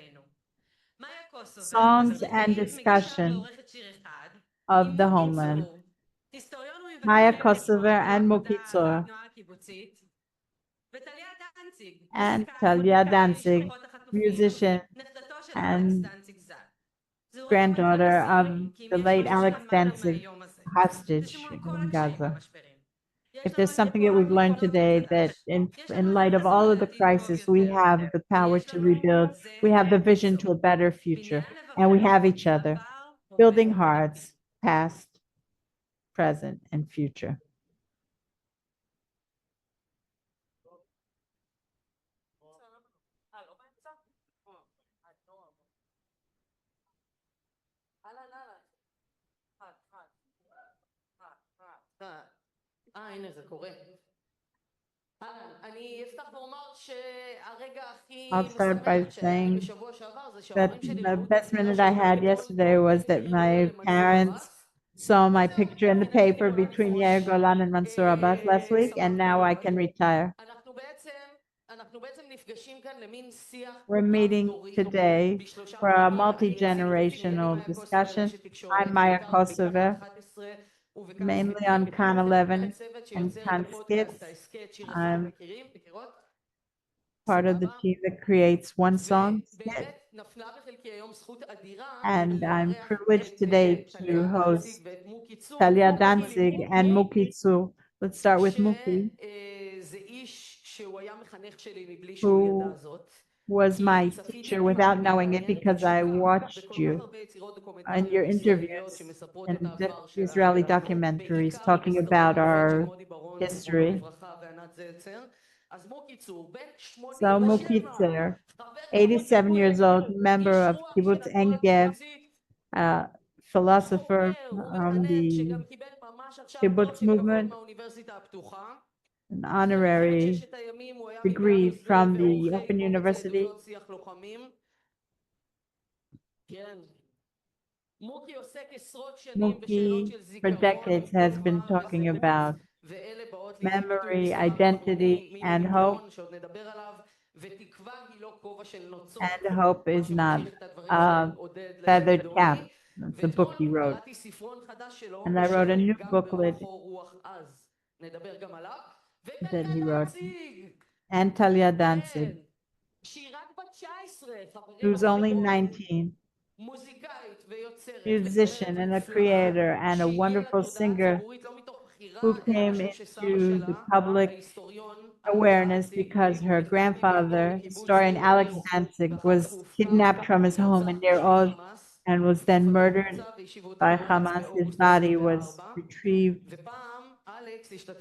Songs and discussion of the homeland. Maya Kosover and Mukitzor and Talia Danzig, musician and granddaughter of the late Alex Danzig, hostage in Gaza. If there's something that we've learned today, that in light of all of the crisis, we have the power to rebuild, we have the vision to a better future, and we have each other. Building hearts, past, present, and future. הנה זה קורה. אני אפתח ואומר שהרגע הכי משמח שהיה לי בשבוע שעבר זה שההורים שלי the best minute I had yesterday was that my parents saw my picture in the paper between Yair Golan and Mansour Abbas last week, and now I can retire. We're meeting today for a multi-generational discussion. I'm Maya Kosover, mainly on Con 11 and Con Skits. I'm part of the team that creates one song skit. And I'm privileged today to host Talia Danzig and Mukitzor. Let's start with Muki, who was my teacher without knowing it because I watched you on your interviews and the Israeli documentaries talking about our history. So Mukitzor, 87 years old, member of Kibbutz En Gev, philosopher from the kibbutz movement, an honorary degree from the Open University. Muki, for decades, has been talking about memory, identity, and hope. And hope is not a feathered cap. That's a book he wrote. And I wrote a new booklet that he wrote. And Talia Danzig, who's only 19, musician and a creator and a wonderful singer who came into the public awareness because her grandfather, historian Alex Danzig, was kidnapped from his home in Nir Oz and was then murdered by Hamas. His body was retrieved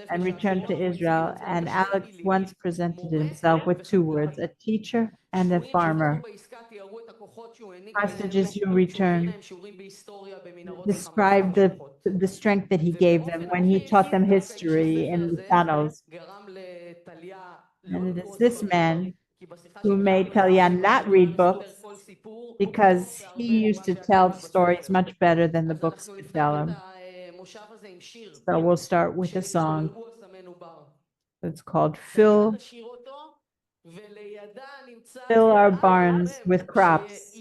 and returned to Israel. And Alex once presented himself with two words, a teacher and a farmer. Hostages who returned described the strength that he gave them when he taught them history in the tunnels. And it is this man who made Talia not read books because he used to tell stories much better than the books could tell him. So we'll start with a song that's called Fill Our Barns with Crops.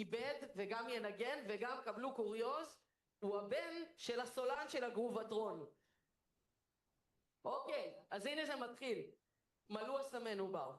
הוא הבן של הסולן של הגרובטרון. אוקיי, אז הנה זה מתחיל. מלאו הסמן עובר.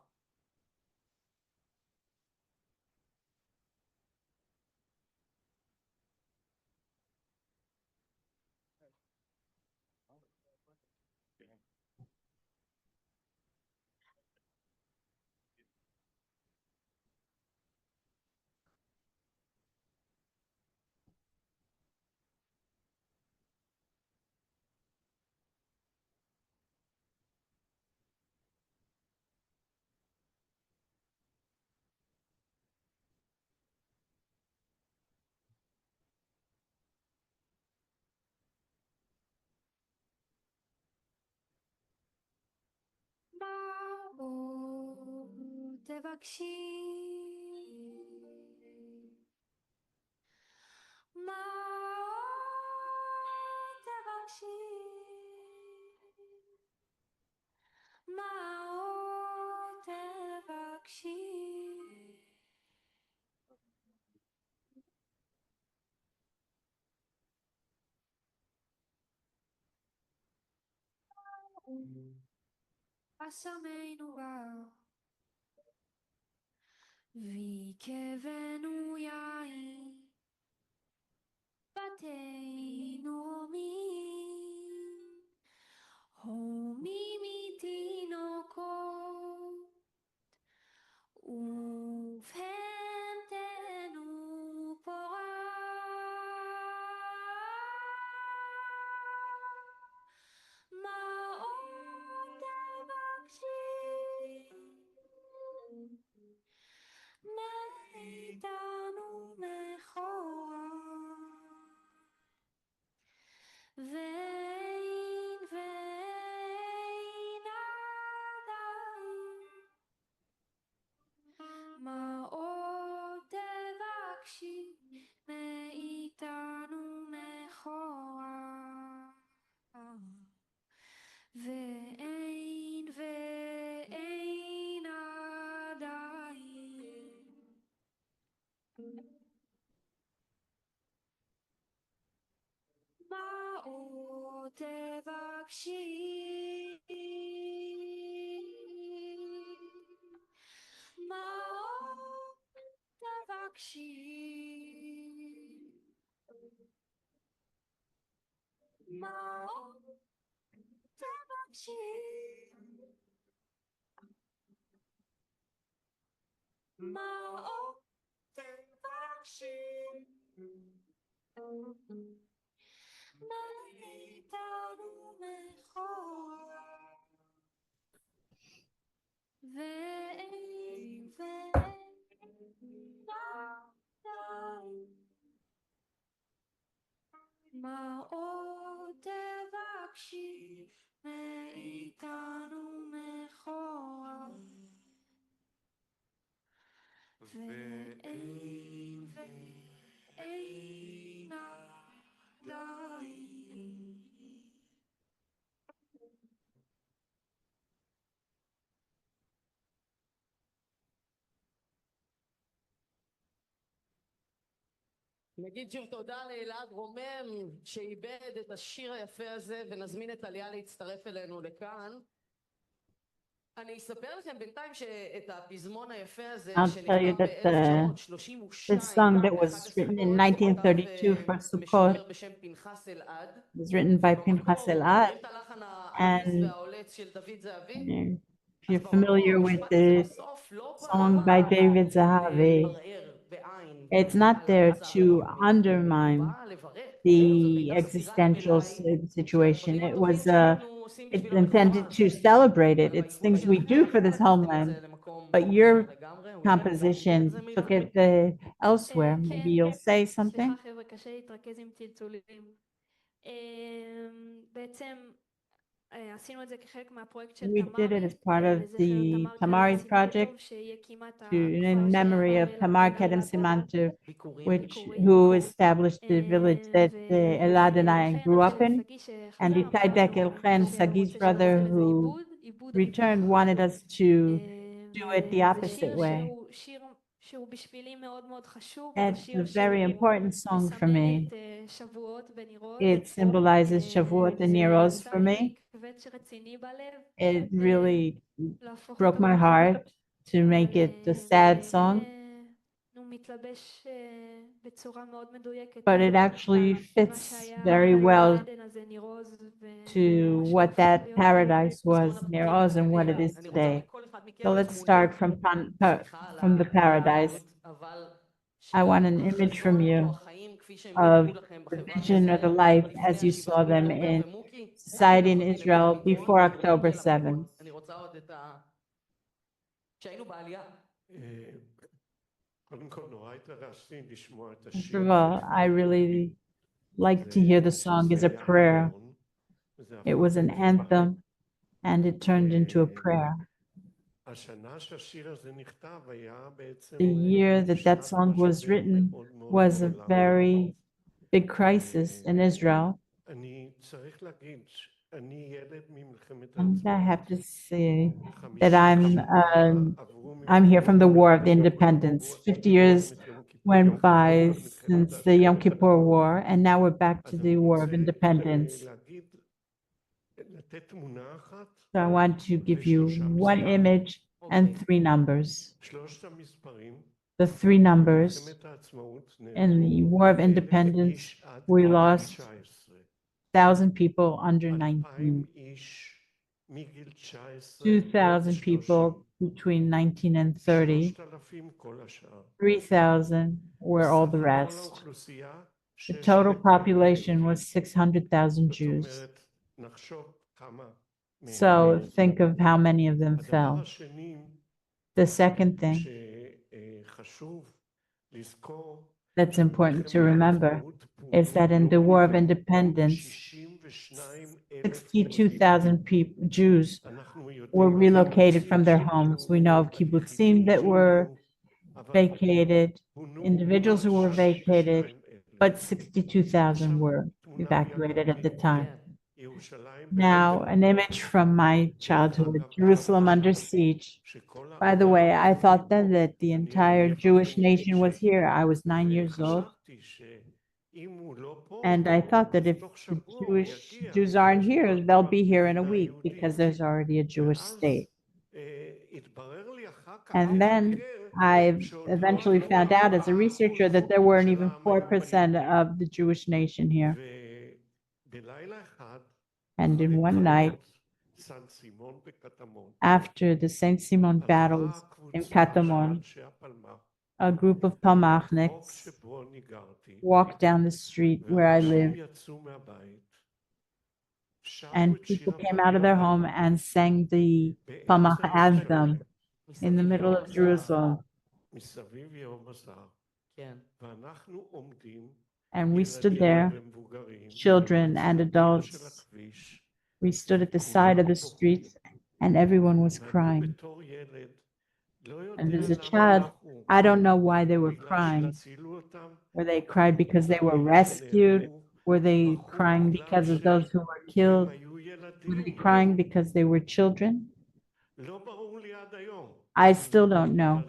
תבקשי מה תבקשי מה תבקשי הסמנו בא ויקבנו יין בתינו מין הומים מתינוקות ובהמתנו פורה מה עוד תבקשי מאיתנו מכורה ואין עדיין מה עוד תבקשי מאיתנו מכורה ואין עדיין מה עוד תבקשי מה עוד תבקשי מה עוד תבקשי מה עוד תבקשי מאיתנו מכורה ואין עדיין מה עוד תבקשי תבקשי מאיתנו מכוער. ואין ואין עדיין. נגיד שוב תודה לאלעד רומם שאיבד את השיר היפה הזה, ונזמין את עליה להצטרף אלינו לכאן. אני אספר לכם בינתיים שאת הפזמון היפה הזה I'll tell you שנכתב that this ב-1932 song that was written in 1932 for Sukkot משורר בשם פנחס אלעד. was written by Pinchas במקור, Elad. מכירים את הלחן העליז And והעולץ של דוד זהבי? if you're אז familiar במקור with המשפט הזה the בסוף לא song by David Zahavi, לערער בעין it's not על there המצב to הקיומי. הוא undermine בא לברך. the זאת הייתה סטירת existential פלאי situation. שהדברים It הטובים was שאנחנו עושים it's בשבילו בכפר intended to הזה. celebrate it. אבל It's בעיבוד things we do שלכם for this לקחתם את homeland. זה למקום But אחר your לגמרי. אולי נגיד composition איזה מילה. took it elsewhere. כן. Maybe you'll say something. סליחה חבר'ה, קשה להתרכז עם צלצולים. בעצם עשינו את זה כחלק מהפרויקט של We did it תמרי, as part of לזכר the תמר Tamari קדם project סימנטוב, שיהיה כמעט in memory of Tamar Kedem Simantu, which who established the village that Elad and I grew up in, and Itai Dekel Chen, Sagi's brother, who returned, wanted us to do it the opposite way. שהוא בשבילי מאוד מאוד חשוב. It's a very important song for me. מסמל את שבועות בניר עוז. It symbolizes Shavuot and Nir Oz for me. קווץ' רציני בלב. It really להפוך broke אותו my heart to make it a sad song, הוא מתלבש בצורה מאוד מדויקת. but it actually fits very well to what that paradise was near Oz and what it is today. So let's start from the paradise. I want an image from you of the vision or the life as you saw them in society in Israel before October 7th. אני רוצה עוד את כשהיינו בעלייה. קודם כל נורא התרגשתי לשמוע את First השיר. of all, I really like to hear the song as a prayer. It was an anthem and it turned into a prayer. השנה שהשיר הזה נכתב היה בעצם The year that that song was written was a very big crisis in Israel. אני צריך להגיד שאני ילד ממלחמת And I have to say העצמאות. that I'm here from the War of the Independence. 50 years went by since the Yom Kippur War, and now we're back to the War of Independence. לתת תמונה אחת, So I want to give you one image and three numbers. שלושת המספרים, The three numbers מלחמת העצמאות in the War of Independence, we lost 1,000 people under 19, 2,000 2,000 people between 19 and 30, 3,000 were all the rest. The total population was 600,000 Jews. So think of how many of them fell. The second thing that's important to remember is that in the War of Independence, 62,000 people, Jews were relocated from their homes. We know of kibbutzim that were vacated, individuals who were vacated, but 62,000 were evacuated at the time. Now, an image from my childhood, Jerusalem under siege. By the way, I thought then that the entire Jewish nation was here. I was 9 years old. And I thought that if the Jews aren't here, they'll be here in a week because there's already a Jewish state. And then I eventually found out as a researcher that there weren't even 4% of the Jewish nation here. And in one night, after the Saint Simon battles in Katamon, a group of Palmachniks walked down the street where I live, and people came out of their home and sang the Palmach anthem in the middle of Jerusalem. And we stood there, children and adults, We stood at the side of the streets and everyone was crying. And as a child, I don't know why they were crying. Were they cried because they were rescued? Were they crying because of those who were killed? Were they crying because they were children? I still don't know.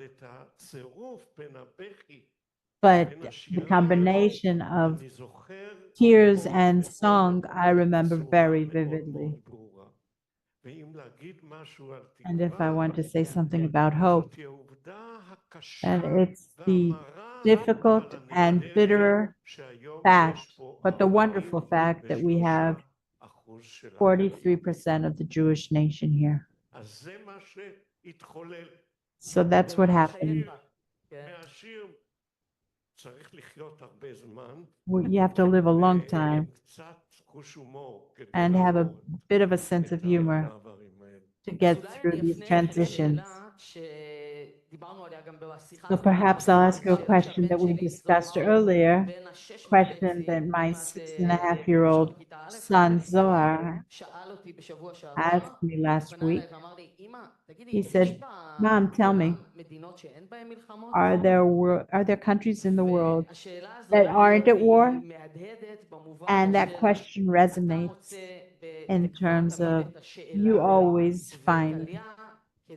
But the combination of tears and song, I remember very vividly. And if I want to say something about hope, and it's the difficult and bitter fact, but the wonderful fact that we have 43% of the Jewish nation here. So that's what happened. You have to live a long time and have a bit of a sense of humor to get through these transitions. So perhaps I'll ask you a question that we discussed earlier, question that my 6.5-year-old son Zohar asked me last week. He said, Mom, tell me, are there countries in the world that aren't at war? And that question resonates in terms of you always find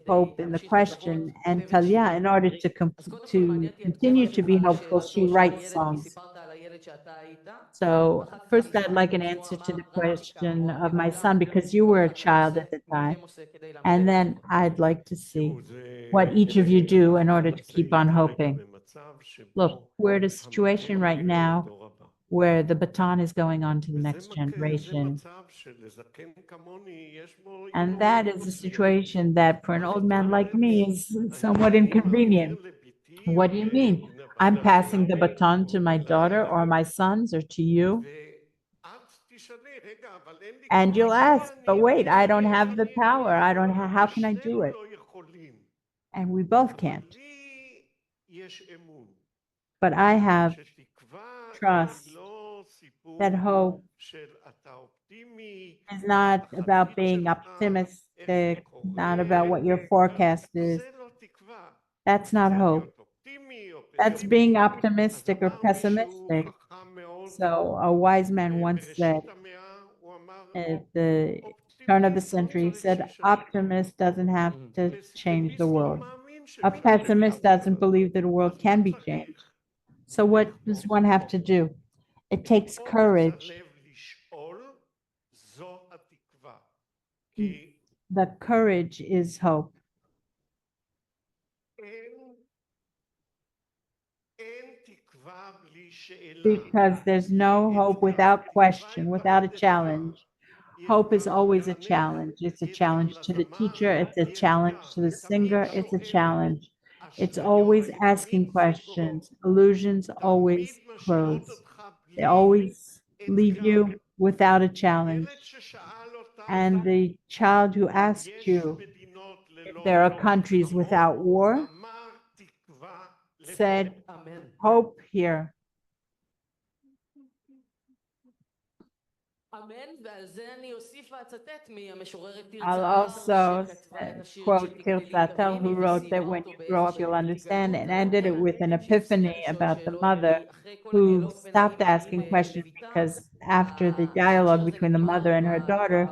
hope in the question. And Talia, in order to continue to be hopeful, she writes songs. So first, I'd like an answer to the question of my son, because you were a child at the time. And then I'd like to see what each of you do in order to keep on hoping. Look, we're at a situation right now where the baton is going on to the next generation. And that is a situation that for an old man like me is somewhat inconvenient. What do you mean? I'm passing the baton to my daughter or my sons or to you? And you'll ask, but wait, I don't have the power. I don't have, how can I do it? And we both can't. But I have trust that hope is not about being optimistic, not about what your forecast is. That's not hope. That's being optimistic or pessimistic. So a wise man once said at the turn of the century, he said, optimist doesn't have to change the world. A pessimist doesn't believe that the world can be changed. So what does one have to do? It takes courage. The courage is hope. Because there's no hope without question, without a challenge. Hope is always a challenge. It's a challenge to the teacher. It's a challenge to the singer. It's a challenge. It's always asking questions. Illusions always close. They always leave you without a challenge. And the child who asked you if there are countries without war said, hope here. I'll also quote Tirzatel, who wrote that when you grow up, you'll understand, and ended it with an epiphany about the mother who stopped asking questions because after the dialogue between the mother and her daughter,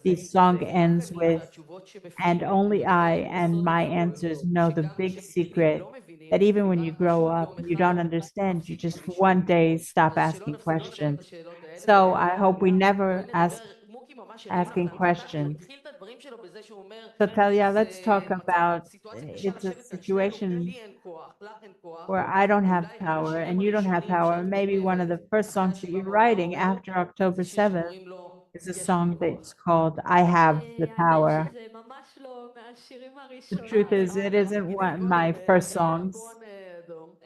the song ends with, and only I and my answers know the big secret that even when you grow up, you don't understand, you just one day stop asking questions. So I hope we never asking questions. So Talia, let's talk about, it's a situation where I don't have power and you don't have power. Maybe one of the first songs that you're writing after October 7th is a song that's called I Have the Power. The truth is, it isn't one of my first songs.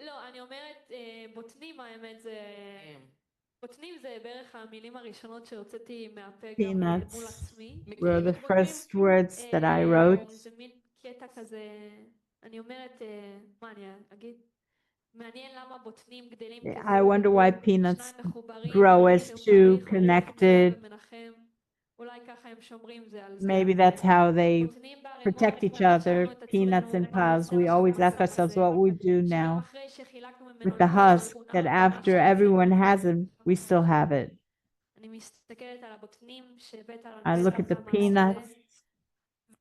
לא, אני אומרת, בוטנים, האמת זה... בוטנים זה בערך המילים הראשונות שהוצאתי מהפה גם מול עצמי. Were the first words that I wrote. זה מין קטע כזה, אני אומרת, מה אני אגיד? מעניין למה בוטנים גדלים כזה. I wonder why peanuts grow as two connected אולי ככה הם שומרים זה על זה. Maybe that's how they בוטנים בערימות, protect each ושאלנו other, את peanuts עצמנו and מה pies. נעשה We always עכשיו ask עם ourselves הזה, what we do שגם now אחרי שחילקנו ממנו with the להיות husk ארגון that העבודה, after everyone has it, we still have it. אני מסתכלת על הבוטנים שהבאת על I look at the המעשה, peanuts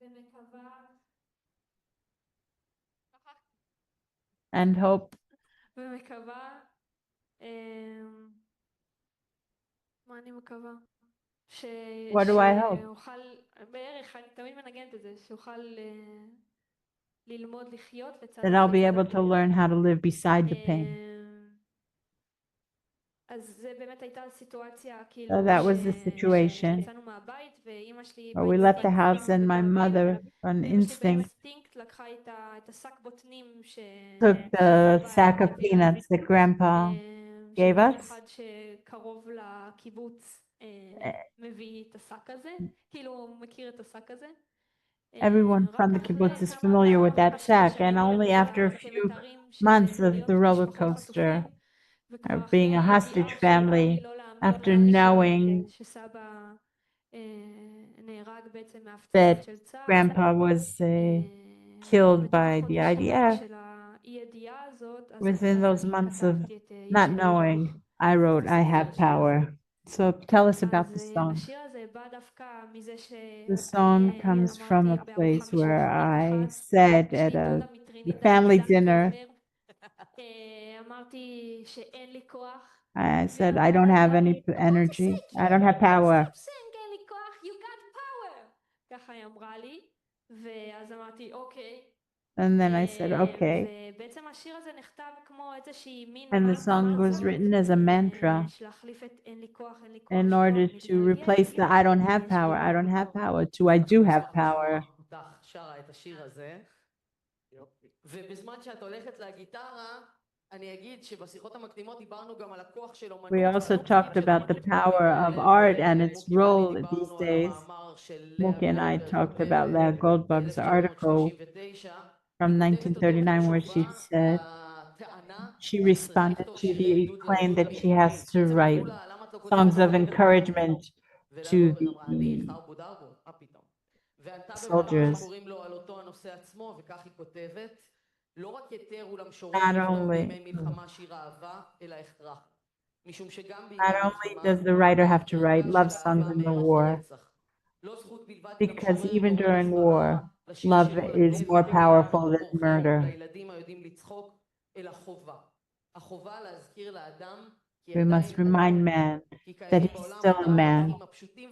ומקווה, and hope. ומקווה, מה אני מקווה? What do I hope? שאוכל, בערך, אני תמיד מנגנת את זה, שאוכל ללמוד לחיות לצד That I'll be הכאב. able to learn how to live beside the pain. אז זה באמת הייתה סיטואציה So כאילו that was the situation שיצאנו מהבית ואימא שלי where we left the house and my mother, on ואימא שלי instinct, באינסטינקט לקחה את השק בוטנים took the שסבא sack of הביא peanuts that Grandpa gave שכל us. אחד שקרוב לקיבוץ מביא את השק הזה, כאילו הוא מכיר את השק הזה. Everyone from the kibbutz is familiar with that sack, and only after a few months of the roller coaster, of being a hostage family, after knowing that Grandpa was killed by the IDF, within those months of not knowing, I wrote, I have power. So tell us about the song. The song comes from a place where I said at a family dinner, I said, I don't have any energy. I don't have power. And then I said, okay. And the song was written as a mantra in order to replace the I don't have power to I do have power. We also talked about the power of art and its role these days. Muki and I talked about Leah Goldbug's article from 1939 where she said, she responded to the claim that she has to write songs of encouragement to the soldiers. Not only does the writer have to write love songs in the war, because even during war, love is more powerful than murder. We must remind man that he's still a man,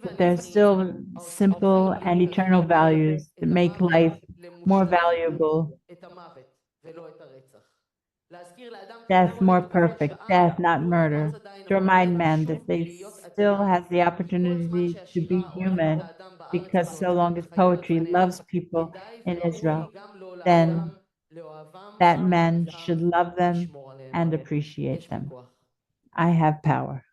that there's still simple and eternal values that make life more valuable. Death more perfect, death, not murder. To remind man that they still has the opportunity to be human, because so long as poetry loves people in Israel, then that man should love them and appreciate them. I have power.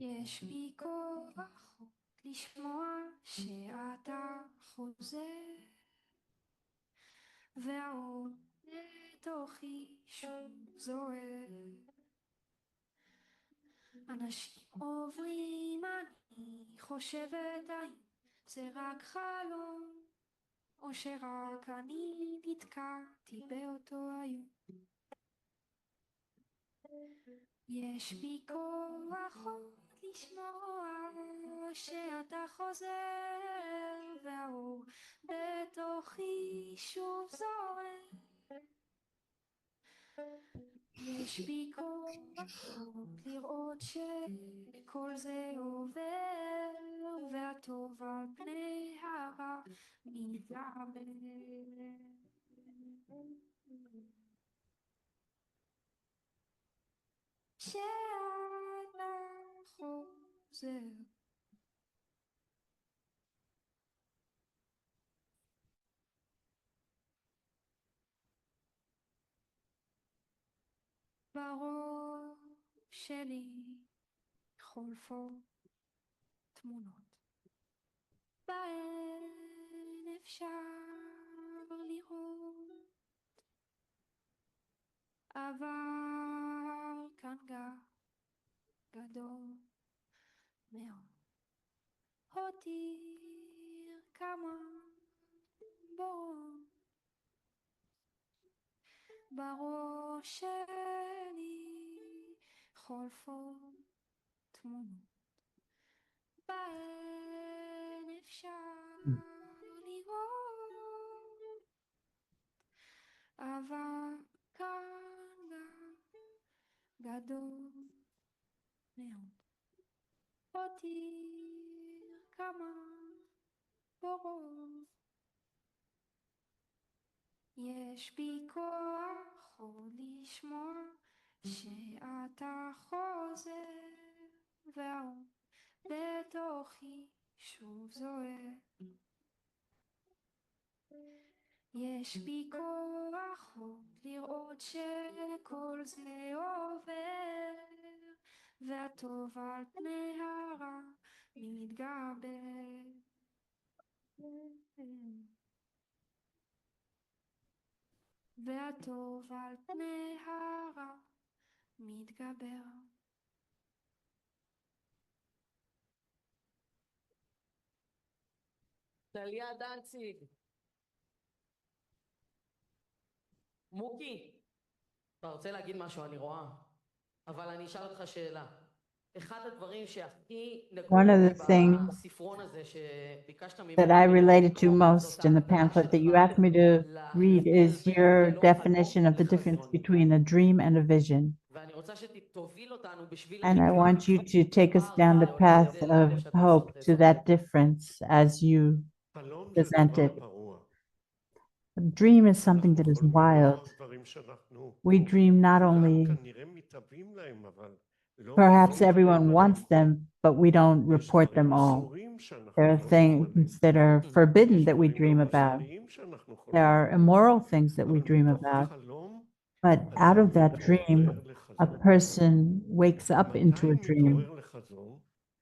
יש בי כוח לשמוע שאתה חוזר, והאור לתוכי שוב זוהר. אנשים עוברים, אני חושבת האם זה רק חלום, או שרק אני נתקעתי באותו היום. יש בי כוח לשמוע שאתה חוזר, והאור בתוכי שוב זורם. יש בי כוח לראות שכל זה עובר, והטוב על פני הרע מתגבר. שאתה חוזר. בראש שלי חולפות תמונות בהן אפשר לראות עבר כאן גדול מאוד הותיר כמה בורות בראש שלי חולפות תמונות בהן אפשר לראות עבר כאן גדול מאוד הותיר כמה בורות יש בי כוח עוד לשמוע שאתה חוזר והאור בתוכי שוב זוהר יש בי כוח עוד לראות שכל זה עובר והטוב על פני הרע מתגבר והטוב על פני הרע מתגבר טליה דנציג. מוקי, אתה רוצה להגיד משהו, אני רואה, אבל אני אשאל אותך שאלה. אחד הדברים שהכי נגעו לי בספרון הזה שביקשת ממני that I related to most in the pamphlet that you asked me to read is your definition of the difference between a dream and a vision. ואני רוצה שתוביל אותנו בשביל And I want you to take us down the path of hope to that difference as you present it. A dream is something that is wild. We dream not only, perhaps everyone wants them, but we don't report them all. There are things that are forbidden that we dream about. There are immoral things that we dream about. But out of that dream, a person wakes up into a dream.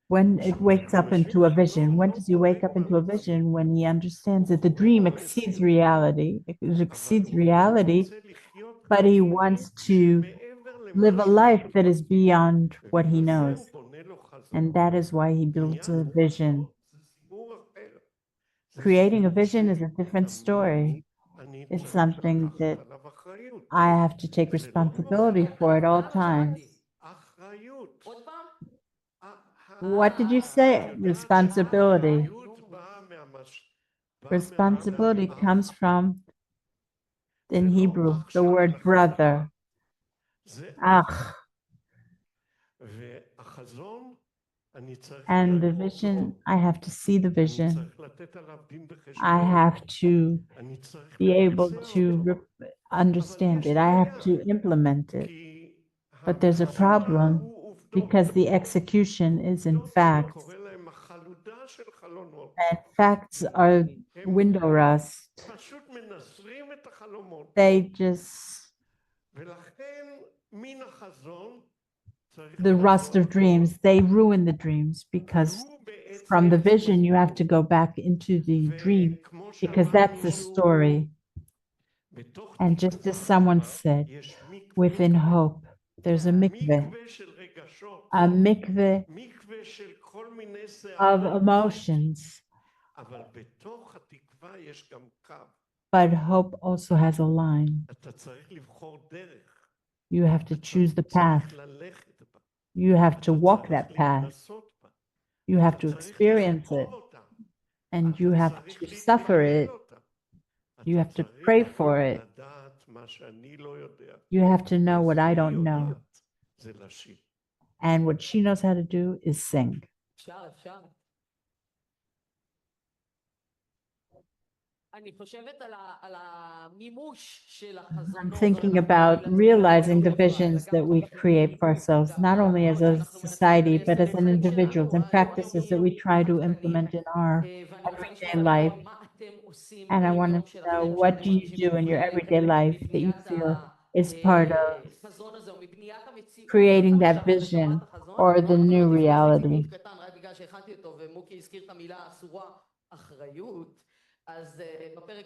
When it wakes up into a vision, when does he wake up into a vision? When he understands that the dream exceeds reality. It exceeds reality, but he wants to live a life that is beyond what he knows. And that is why he builds a vision. Creating a vision is a different story. It's something that I have to take responsibility for at all times. What did you say? Responsibility. Responsibility comes from, in Hebrew, the word brother. Ach. And the vision, I have to see the vision. I have to be able to understand it. I have to implement it. But there's a problem because the execution is in facts. And facts are window rust. They just, the rust of dreams, they ruin the dreams because from the vision you have to go back into the dream because that's the story. And just as someone said, within hope, there's a mikveh of emotions. But hope also has a line. You have to choose the path. You have to walk that path. You have to experience it. And you have to suffer it. You have to pray for it. You have to know what I don't know. And what she knows how to do is sing. I'm thinking about realizing the visions that we create for ourselves, not only as a society, but as an individuals and practices that we try to implement in our everyday life. And I want to know, what do you do in your everyday life that you feel is part of creating that vision or the new לפני זה reality. ציטוט קטן, רק בגלל שהכנתי אותו, ומוקי הזכיר את המילה האסורה, אחריות. אז בפרק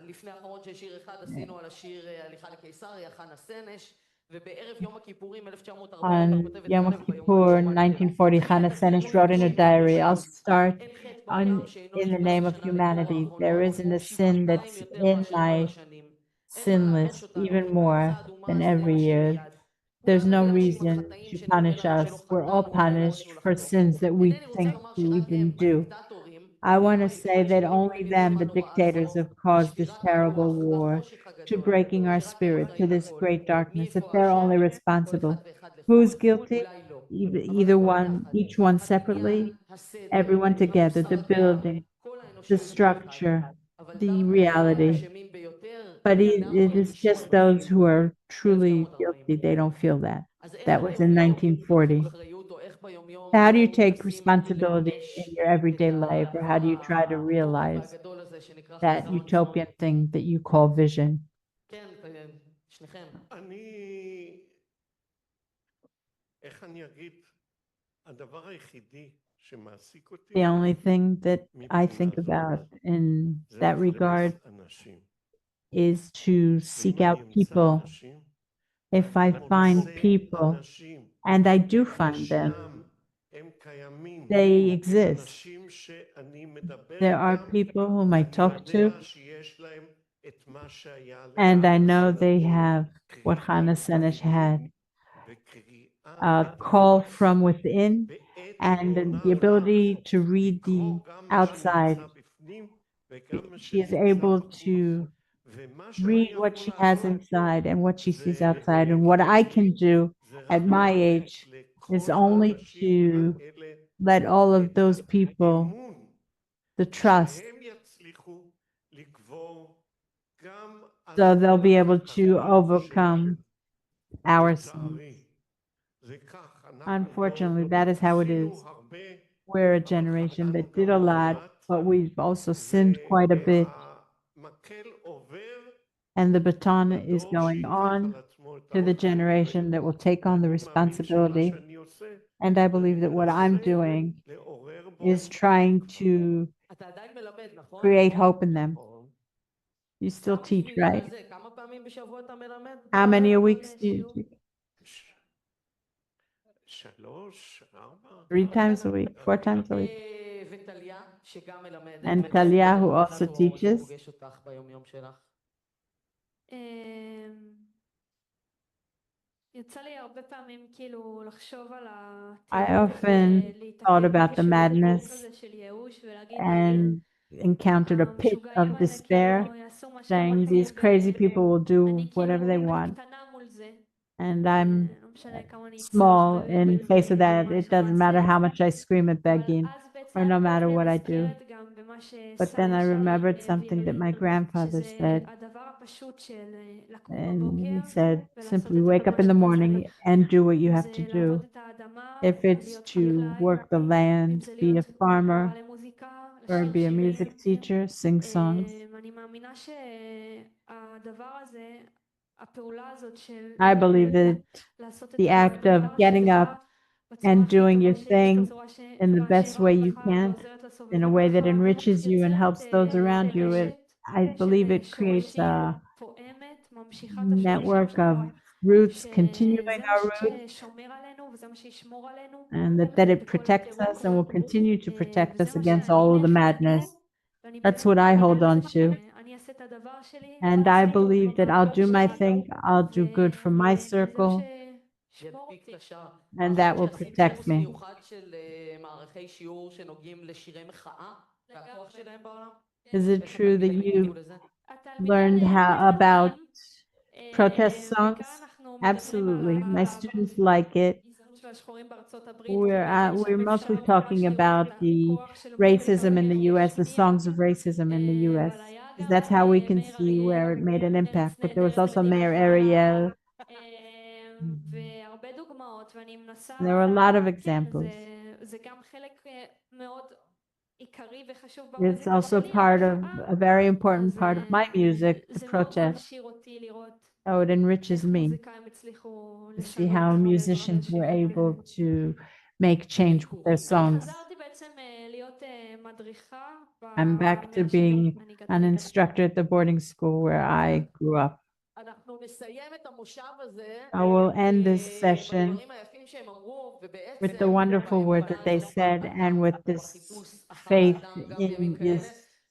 לפני האחרון של שיר אחד עשינו על השיר הליכה לקיסריה, חנה סנש, ובערב יום הכיפורים 1940 On הכותבת Yom כותבת Kippur, ביומן שלה, 1940, Hannah Senesh wrote in her diary, I'll start אין חטא בעולם שאינו in the נגמר name of בשנה מתוך humanity. האחרונות, There isn't a sin שבעתיים that's יותר in מאשר כל my השנים. אין sin מה להעניש list, אותנו, even כי more קבוצה אדומה than שמה every נשים year. ביד. There's כולנו no נענשים על reason חטאים to שנדמה punish לנו שלא us. We're all חטאנו ולא punished יכולנו for לחטוא. sins that we אינני רוצה think לומר we שרק הם, didn't do. הדיקטטורים, I want to יכולים say לפעול that שינוי only במלחמה them, the הנוראה dictators, הזו, have caused this לשבירת terrible הרוח war, לחושך to הגדול, breaking our שרק הם spirit, to אחראים this לכל. great מי darkness, that איפה they're only האשם? כל responsible. אחד ואחד Who's לחוד, guilty? אולי לא. Either אבל one, ביחד, each one הבניין, separately, הסדר, everyone together, the המוסר הקיים, building, כל the האנושיות ביחד. structure, אבל the דווקא אלה reality. האשמים ביותר, But אינם it is מרגישים just those who are truly 1940. guilty, they don't feel that. אז איך That was in ביומיום 1940. לוקחים אחריות, או איך ביומיום How do you אנחנו take מנסים responsibility לממש in your everyday את life, or how do you הדבר try to הטוב realize והגדול הזה שנקרא that חזון? utopian thing that you call vision? כן, שניכם. איך אני אגיד, הדבר היחידי שמעסיק אותי The only thing that I think מבחינה about זאת in זה that regard לחפש אנשים. is to seek ואם out אני אמצא people. אנשים, If I אני find מוצא people, אנשים. and I do find them, ישנם, הם קיימים. they exist. אנשים שאני מדבר There are איתם, people whom I ואני talk to, יודע שיש להם את מה שהיה and I לעם know they ישראל. have what Hannah Senesh had, וקריאה a call from within בעת and לא the נחה, ability to read the לקרוא גם מה outside. שנמצא בפנים וגם מה She is שנמצא able בחוץ. to ומה שאני read what יכול she has לעשות inside and what she sees זה outside. And what I can do זה at רק my לתת age לכל is only האנשים to האלה let all of את those people האמון the trust, שהם יצליחו לגבור גם על so they'll be able to החטאים overcome שלנו. our sins. לצערי, זה כך, אנחנו Unfortunately, פה that is how it is. עשינו הרבה, We're a אבל generation חטאנו that did a גם לא lot, מעט, but we've also sinned quite a bit. והמקל עובר And the baton is לדור going שייקח on על עצמו את to the האחריות. generation that will take on the ואני מאמין שמה responsibility. שאני עושה, And I believe אני that what I'm מנסה doing לעורר בו is trying to אתה עדיין מלמד, נכון? create hope in them. נכון. You still סתם teach, בשביל right? זה, כמה פעמים בשבוע אתה מלמד? How many a week do you בשיעור? teach? 3, 4. 3 times a week, 4 times a week. וטליה, שגם מלמדת. And ותספרי Talia, את who המנדט also או teaches. שפוגש אותך ביומיום שלך. יצא לי הרבה פעמים כאילו לחשוב על I הטירוף often ולהיתקל thought about the באיזשהו madness גבול כזה של ייאוש ולהגיד and encountered a pit המשוגעים of האלה despair, כאילו יעשו מה שהם saying these רוצים crazy people will do ואני whatever they כאילו want. קטנה מול זה. And I'm לא משנה כמה אני אצרח small in בזה, face of that. מה It שאני doesn't matter אעשה. how much I scream at אבל begging אז בעצם or no אני כל matter הזמן what I do. נזכרת גם במה But then I שסבא שלי remembered העביר something that my לי, grandfather שזה said, הדבר הפשוט של לקום and בבוקר he said, ולעשות simply את wake כל up מה in the שאתה morning צריך. and do what you אם have זה to לעבוד do. את האדמה, If it's להיות to חקלאי, work the אם land, זה be להיות a מורה farmer, למוזיקה, or לשיר be a שירים. music teacher, sing songs. אני מאמינה שהדבר הזה, הפעולה הזאת של I believe that לעשות את the act הדבר of getting שלך up בצורה and הכי doing טובה your שיש, thing בצורה in the best way you לך can, ועוזרת in a לסובבים way אותך, that enriches you and helps those around you, I believe it creates שורשים, a פועמת, ממשיכה את השורשים network שלה, of roots, שזה continuing our מה roots, ששומר עלינו וזה מה שישמור עלינו and that it בכל protects הטירוף. us and will continue to protect וזה us מה against שאני all of the נאחזת madness. בו, ואני That's באמת what I hold מאמינה on to. שאני אעשה את הדבר שלי, And I לעצמי, believe that I'll do my למעגל thing, I'll do good for my וזה מה circle, ידביק שישמור אותי. את השאר. and אני that חושבת will שעשית protect קורס me. מיוחד של מערכי שיעור שנוגעים לשירי מחאה והכוח שלהם בעולם. Is it איך true that התלמידים הגיעו you לזה? learned how about protest בעיקר songs? אנחנו מדברים Absolutely. My על students like it. הגזענות של השחורים בארצות הברית, We're ובעצם mostly אפשר talking ממש about לראות את the הכוח של racism in the מוזיקה US, the להשפיע. songs of racism in the US. אבל היה Because גם that's how we can מאיר see where it אריאל, made an impact. ארץ But there was נהדרת, also מדינה Mayor נפלאה, Ariel. והרבה דוגמאות, ואני מנסה, There were a lot of כן, examples. זה גם חלק מאוד עיקרי וחשוב It's במוזיקה also שלי, part of המחאה. a very important אז part of my music, to זה מאוד protest. מעשיר אותי לראות Oh, it enriches איך me מוזיקאים הצליחו to see לשנות how בעזרת musicians were השירים able שלהם. to make change with their songs. חזרתי בעצם להיות מדריכה I'm back to באוניברסיטה being אני an גדלתי. instructor at the boarding school where I grew up. אנחנו נסיים את המושב הזה I will end this session בדברים היפים שהם אמרו, with the ובעצם wonderful words that they said and with this faith in this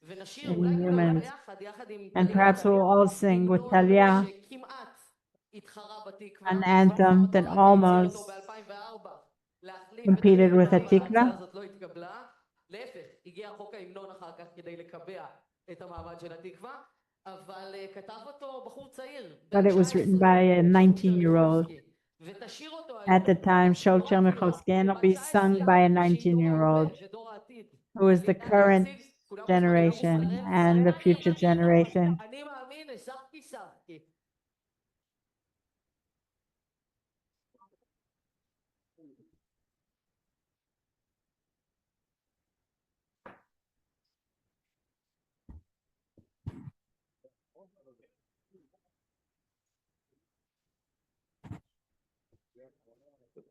ונשיר in אולי כולנו humans. ביחד, יחד עם And טליה, perhaps we'll all sing with המנון Talia שכמעט התחרה בתקווה, an anthem that והציע אותו almost ב-2004 להחליף את competed with התקווה, Atikva. וההצעה הזאת לא התקבלה. להפך, הגיע חוק ההמנון אחר כך כדי לקבע את המעמד של התקווה, אבל כתב אותו בחור צעיר, But it was written by a 19-year-old ותשאיר אותו at the היום. time, Shol Chernychovsky, and it'll be sung by a 19-year-old who is the current generation and the future generation. אני מאמין, שחקי שחקי.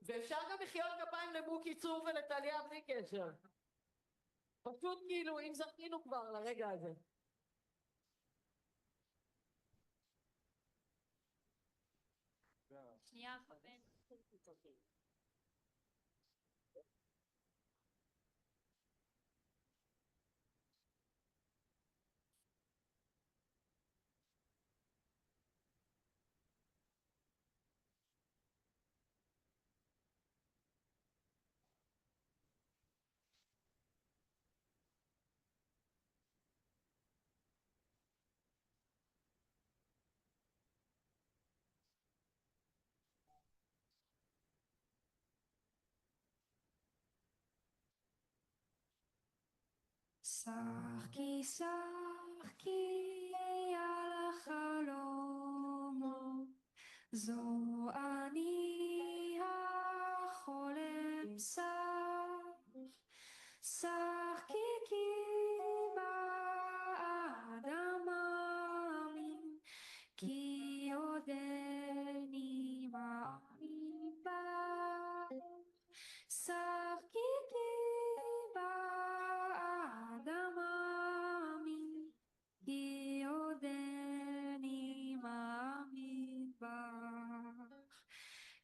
ואפשר גם מחיאות כפיים לבוקי צור ולטליה בלי קשר. פשוט כאילו, אם זכינו כבר לרגע הזה. שנייה, שחקי שחקי על החלומות, זו אני החולם שחקי כי באדמה מן, כי עודני מאמין בה, שחקי כי באדמה מן, כי עודני מאמין בך,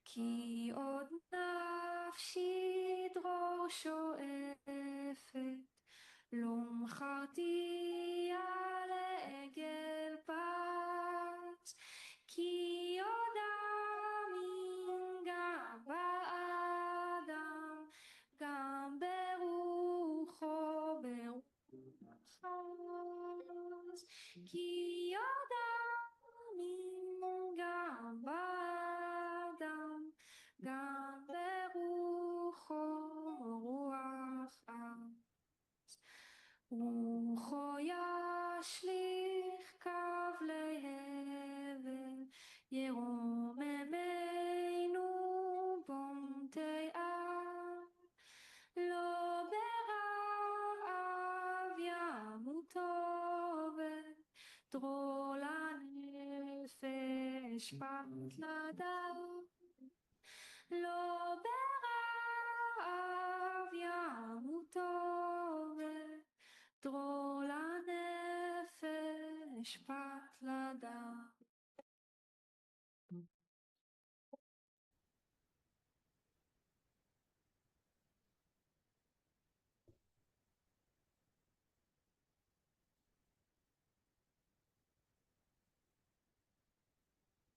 כי עוד נפשי דרור שואפת, לא מכרתי על עגל פת, כי עוד אמין גם באדם, גם ברוחו ברוחס, כי עוד אמין גם באדם, גם ברוחו רוח אז, רוחו ישליך כבלי הבל, ירוממנו בונתי עם, לא ברעב ימותו ודרור לנפש פת לדם, לא ברעב ימותו ודרור לנפש פת לדם.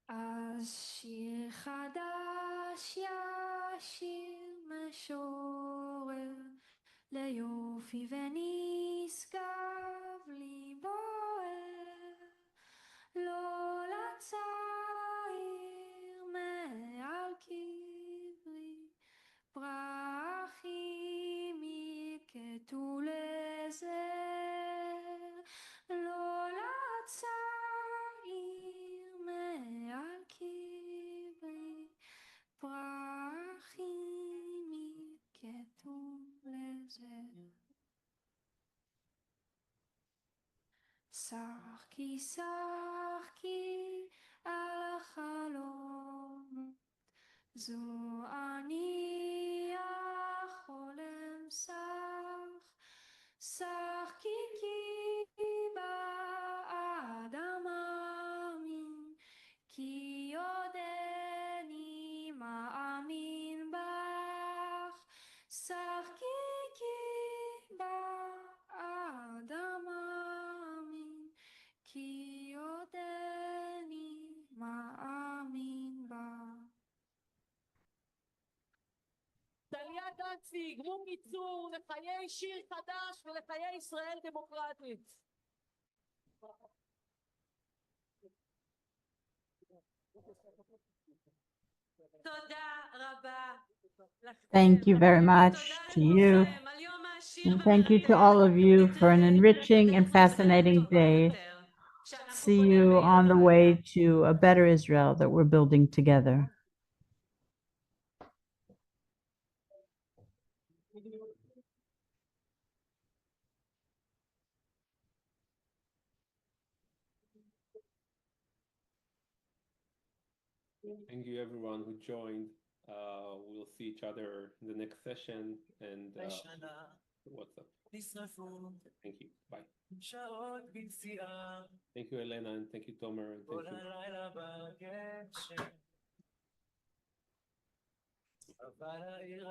אז שיר חדש ישיר משורר, ליופי ונשגב ליבו ער, לא לצעיר מעל קברי, פרחים יקטו לזר, לא לצעיר מעל קברי, פרחים יקטו לזר. שחקי שחקי על החלומות. זו אני החולם שחקי באדמה מין, כי עודני מאמין בך. שחקי באדמה מין, כי עודני מאמין בך. טליה דנציג, מום ייצור לחיי שיר חדש ולחיי ישראל דמוקרטית. תודה רבה. Thank you very much to you. And thank you to all of you for an enriching and fascinating day. See you on the way to a better Israel that we're building together. Thank you everyone who joined. We'll see each other in the next session and what's up. Thank you. Bye. Thank you Elena and thank you Tomer and thank you.